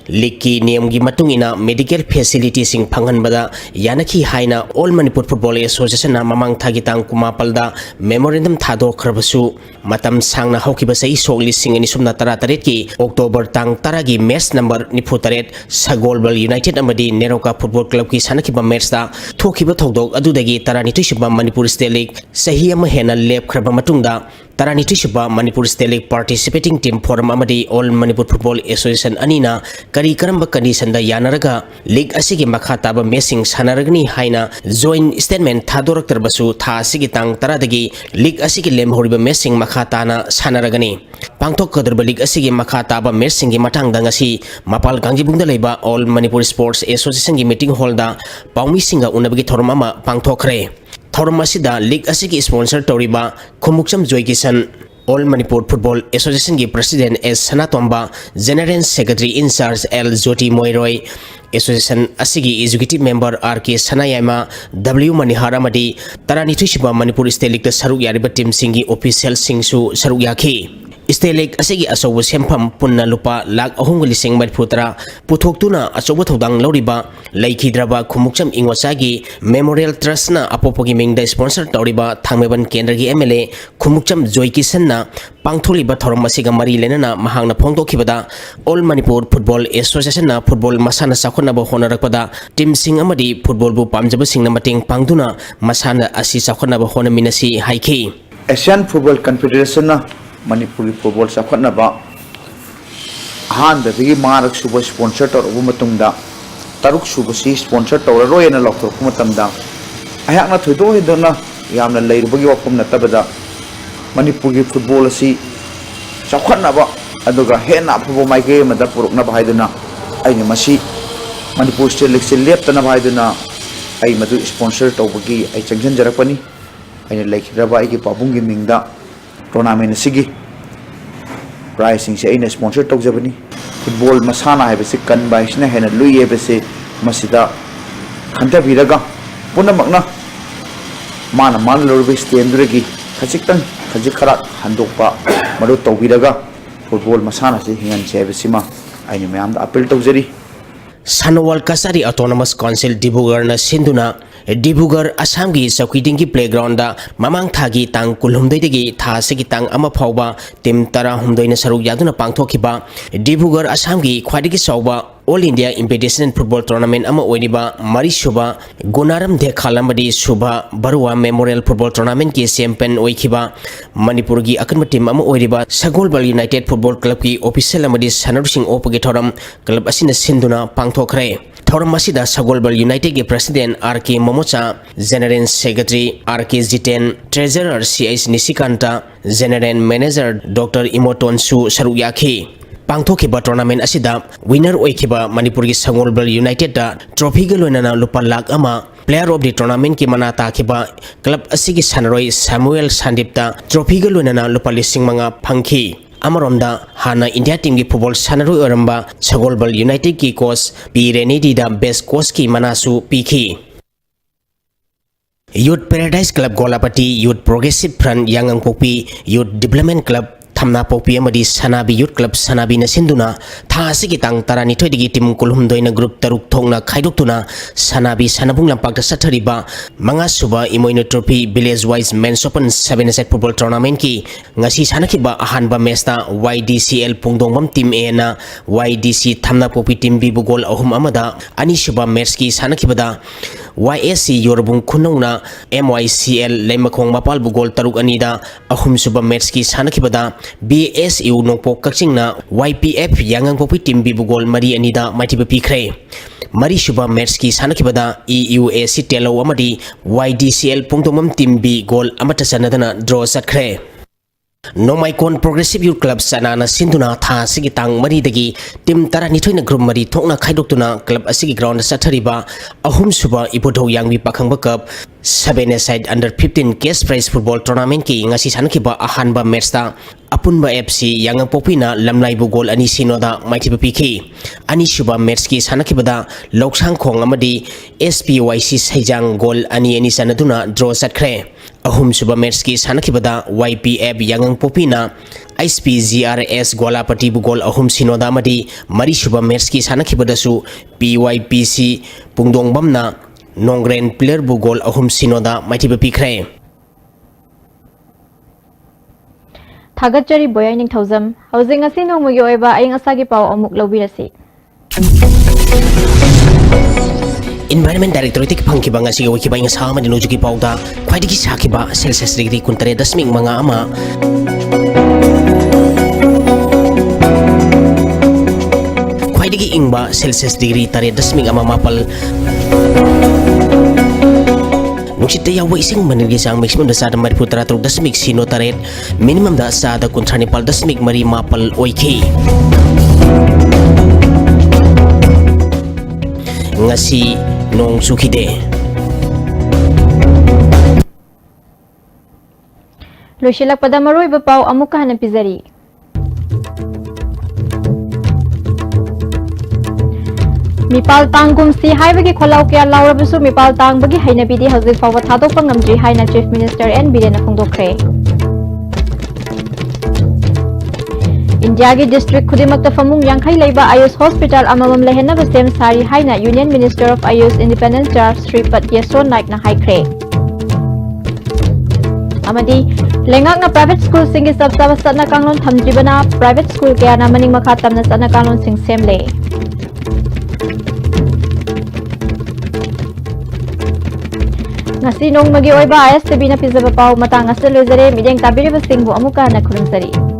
liki niyam gi matungina medical facility sing phanghanbada yanaki haina All Manipur Football Association na mamang thagitang kumapalda memorandum thado khrabasu matam sangna haukiba sahi so lising ani sumna tarataret ki October tang taragi match number 98 Sagolbal United amadi Neroka Football Club ki sanakiba match da thokiba thodok adudagi tarani tuisiba Manipur State League sahi ama hena lep khraba matungda Taranitishba Manipur State League Participating Team Forum Amadi All Manipur Football Association Anina Kari Karamba Condition da Yanaraga League Asigi Makhataba Messing Sanaragni Haina Joint Statement Thadorak Terbasu Tha Sigitang Taradagi League Asigi Lem Horiba Messing Makhatana Sanaragani Pangtok Kaderba League Asigi Makhataba Messingi Matang Dangasi Mapal Gangjibunda Leba All Manipur Sports Association Gi Meeting Hall da Paumi Singa Unabagi Thormama Pangtokre Thormasida League Asigi sponsor Toriba Khumukcham Joykisan All Manipur Football Association Gi President S Sanatomba General Secretary in charge L Jyoti Moiroi Association Asigi Executive Member RK Sanayama W Manihara Madi Taranithishiba Manipur State League Saruk Yariba Team Singi Official Singsu Saruk Yaki State League Asigi Asobu Sempam Punna Lupa Lag Ahungali Sing Madputra Putoktuna Asobu Todang Loriba Laikidraba Khumukcham Ingwasagi Memorial Trust na Apopogi Mingda sponsor Toriba Thangmeban Kendragi MLA Khumukcham Joykisan na Pangtholiba Thormasiga Mari Lenana Mahangna Pongto Kibada All Manipur Football Association na Football Masana Sakona Honarakpada Team Sing Amadi Football Bu Pamjaba Sing na Mating Pangduna Masana Asi Sakona Hona Minasi Haiki Asian Football Confederation na Manipuri Football Sakhanaba Ahanbagi Marak Suba sponsor or Umatunda Taruk Subasi sponsor or Royana Locker Kumatamda Ayana Tudo Hidona Yamna Laybagi Wakum Natabada Manipuri Football Si Sakhanaba Aduga Hena Pubo my game at the Purukna Haiduna Ainamasi Manipur State League left and Haiduna I Madu sponsor Tobagi I Changan Jarapani I like Rabai Papungi Minda Tournament Sigi Pricing say in a sponsor talk Japanese football Masana have a second by Shina and Louis Ebese Masida Hanta Viraga Puna Magna Mana Manlurvis Tiendregi Kajikan Kajikara Handopa Maruto Viraga football Masana Hingan Sevesima I am the appeal to Zeri Sanwal Kasari Autonomous Council Dibugar na Sinduna Dibugar Asamgi Sakidingi Playground da Mamang Thagi Tang Kulhumdegi Tha Sigi Tang Ama Phauba Tim Tara Humdoina Saruk Yaduna Pangthokiba Dibugar Asamgi Khwadigi Sauba All India Invitational Football Tournament Ama Oiniba Mari Shuba Gunaram Dekhalamadi Subha Barua Memorial Football Tournament ki champion Oikiba Manipur gi akanma team ama Oiriba Sagolbal United Football Club ki official amadi Sanarusing Opagi Thoram Club asina Sinduna Pangthokre Thoram asida Sagolbal United ki President RK Momocha General Secretary RK Jiten Treasurer CIS Nisikanta General Manager Dr. Imoton Su Saruyaki Pangthokiba tournament asida winner oikiba Manipur gi Sangolbal United da trophy ga loinana lupa lakh ama player of the tournament ki mana takiba club asigi sanaroi Samuel Sandipta trophy ga loinana lupa lising manga phangki Amaronda Hana India team ki football sanaroi oramba Sangolbal United ki coach P Renedi da best coach ki manasu piki Youth Paradise Club Golapati Youth Progressive Front Yangang Popi Youth Development Club Thamna Popi Amadi Sanabi Youth Club Sanabi na Sinduna Tha Sigi Tang Tarani Thoidigi Team Kulhumdoina Group Taruk Thongna Khaidoktuna Sanabi Sanabung Lampak da Sathariba Manga Suba Imoino Trophy Village Wise Men's Open 7-a Football Tournament ki ngasi sanakiba ahanba match na YDCL Pungdongbam Team A na YDC Thamna Popi Team B bu goal ahum amada ani suba match ki sanakibada YSC Yorobung Khunongna MYCL Leimakong Mapal bu goal taruk anida ahum suba match ki sanakibada BSU Nongpok Kakchingna YPF Yangang Popi Team B bu goal mari anida maitiba pikre Mari suba match ki sanakibada EUAC Telo amadi YDCL Pungdongbam Team B goal amata sanadana draw satkre Nomaikon Progressive Youth Club Sanana Sinduna Tha Sigi Tang Mari Dagi Team Tarani Thoina Group Mari Thokna Khaidoktuna Club Asigi Ground Sathariba Ahum Suba Ipodho Yangbi Pakhangba Cup 7-a Under 15 Cash Prize Football Tournament ki ngasi sanakiba ahanba match ta Apunba FC Yangang Popina Lamnai bu goal ani sinoda maitiba piki ani suba match ki sanakibada Loksang Khong amadi SPYC Saijang goal ani sanaduna draw satkre ahum suba match ki sanakibada YPF Yangang Popina SPGRS Golapati bu goal ahum sinoda amadi mari suba match ki sanakibada su PYPC Pungdongbam na Nongren player bu goal ahum sinoda maitiba pikre Thagachari Boy Ningthozam Housing Asi Nongmugi Oiba Aying Asagi Pau Amuk Lobirasi Environment Directorate Pangkiba ngasi wikiba inga sama di nujuki pauda khwaidagi sakiba Celsius degree 13.5 ama khwaidagi ingba Celsius degree 13.5 mapal Nuksita yawa ising manilgi sang maximum da sada Manipur 13.0 taret minimum da sada 19.5 mapal oike ngasi nong sukide Loisilak pada maroi bapau amuka hanan pizari Mipal tanggum si haibagi kholau kya laurabusu mipal tang bagi hainabidi hauzik fawa thadok pangamji haina Chief Minister N Birena phongdokre India ki district khudimakta famung yankhai leiba Ayush Hospital amamam lehenna basem sari haina Union Minister of Ayush Independence Jar Sri Pat Yeso Naik na haikre amadi lengak na private school singi sabsaba satna kanglon thamjibana private school kaya na maning makha tamna satna kanglon sing semle ngasi nong magi oiba ISTB na pizaba pau matang asal lezare mideng tabiri basingbu amuka na khurumsari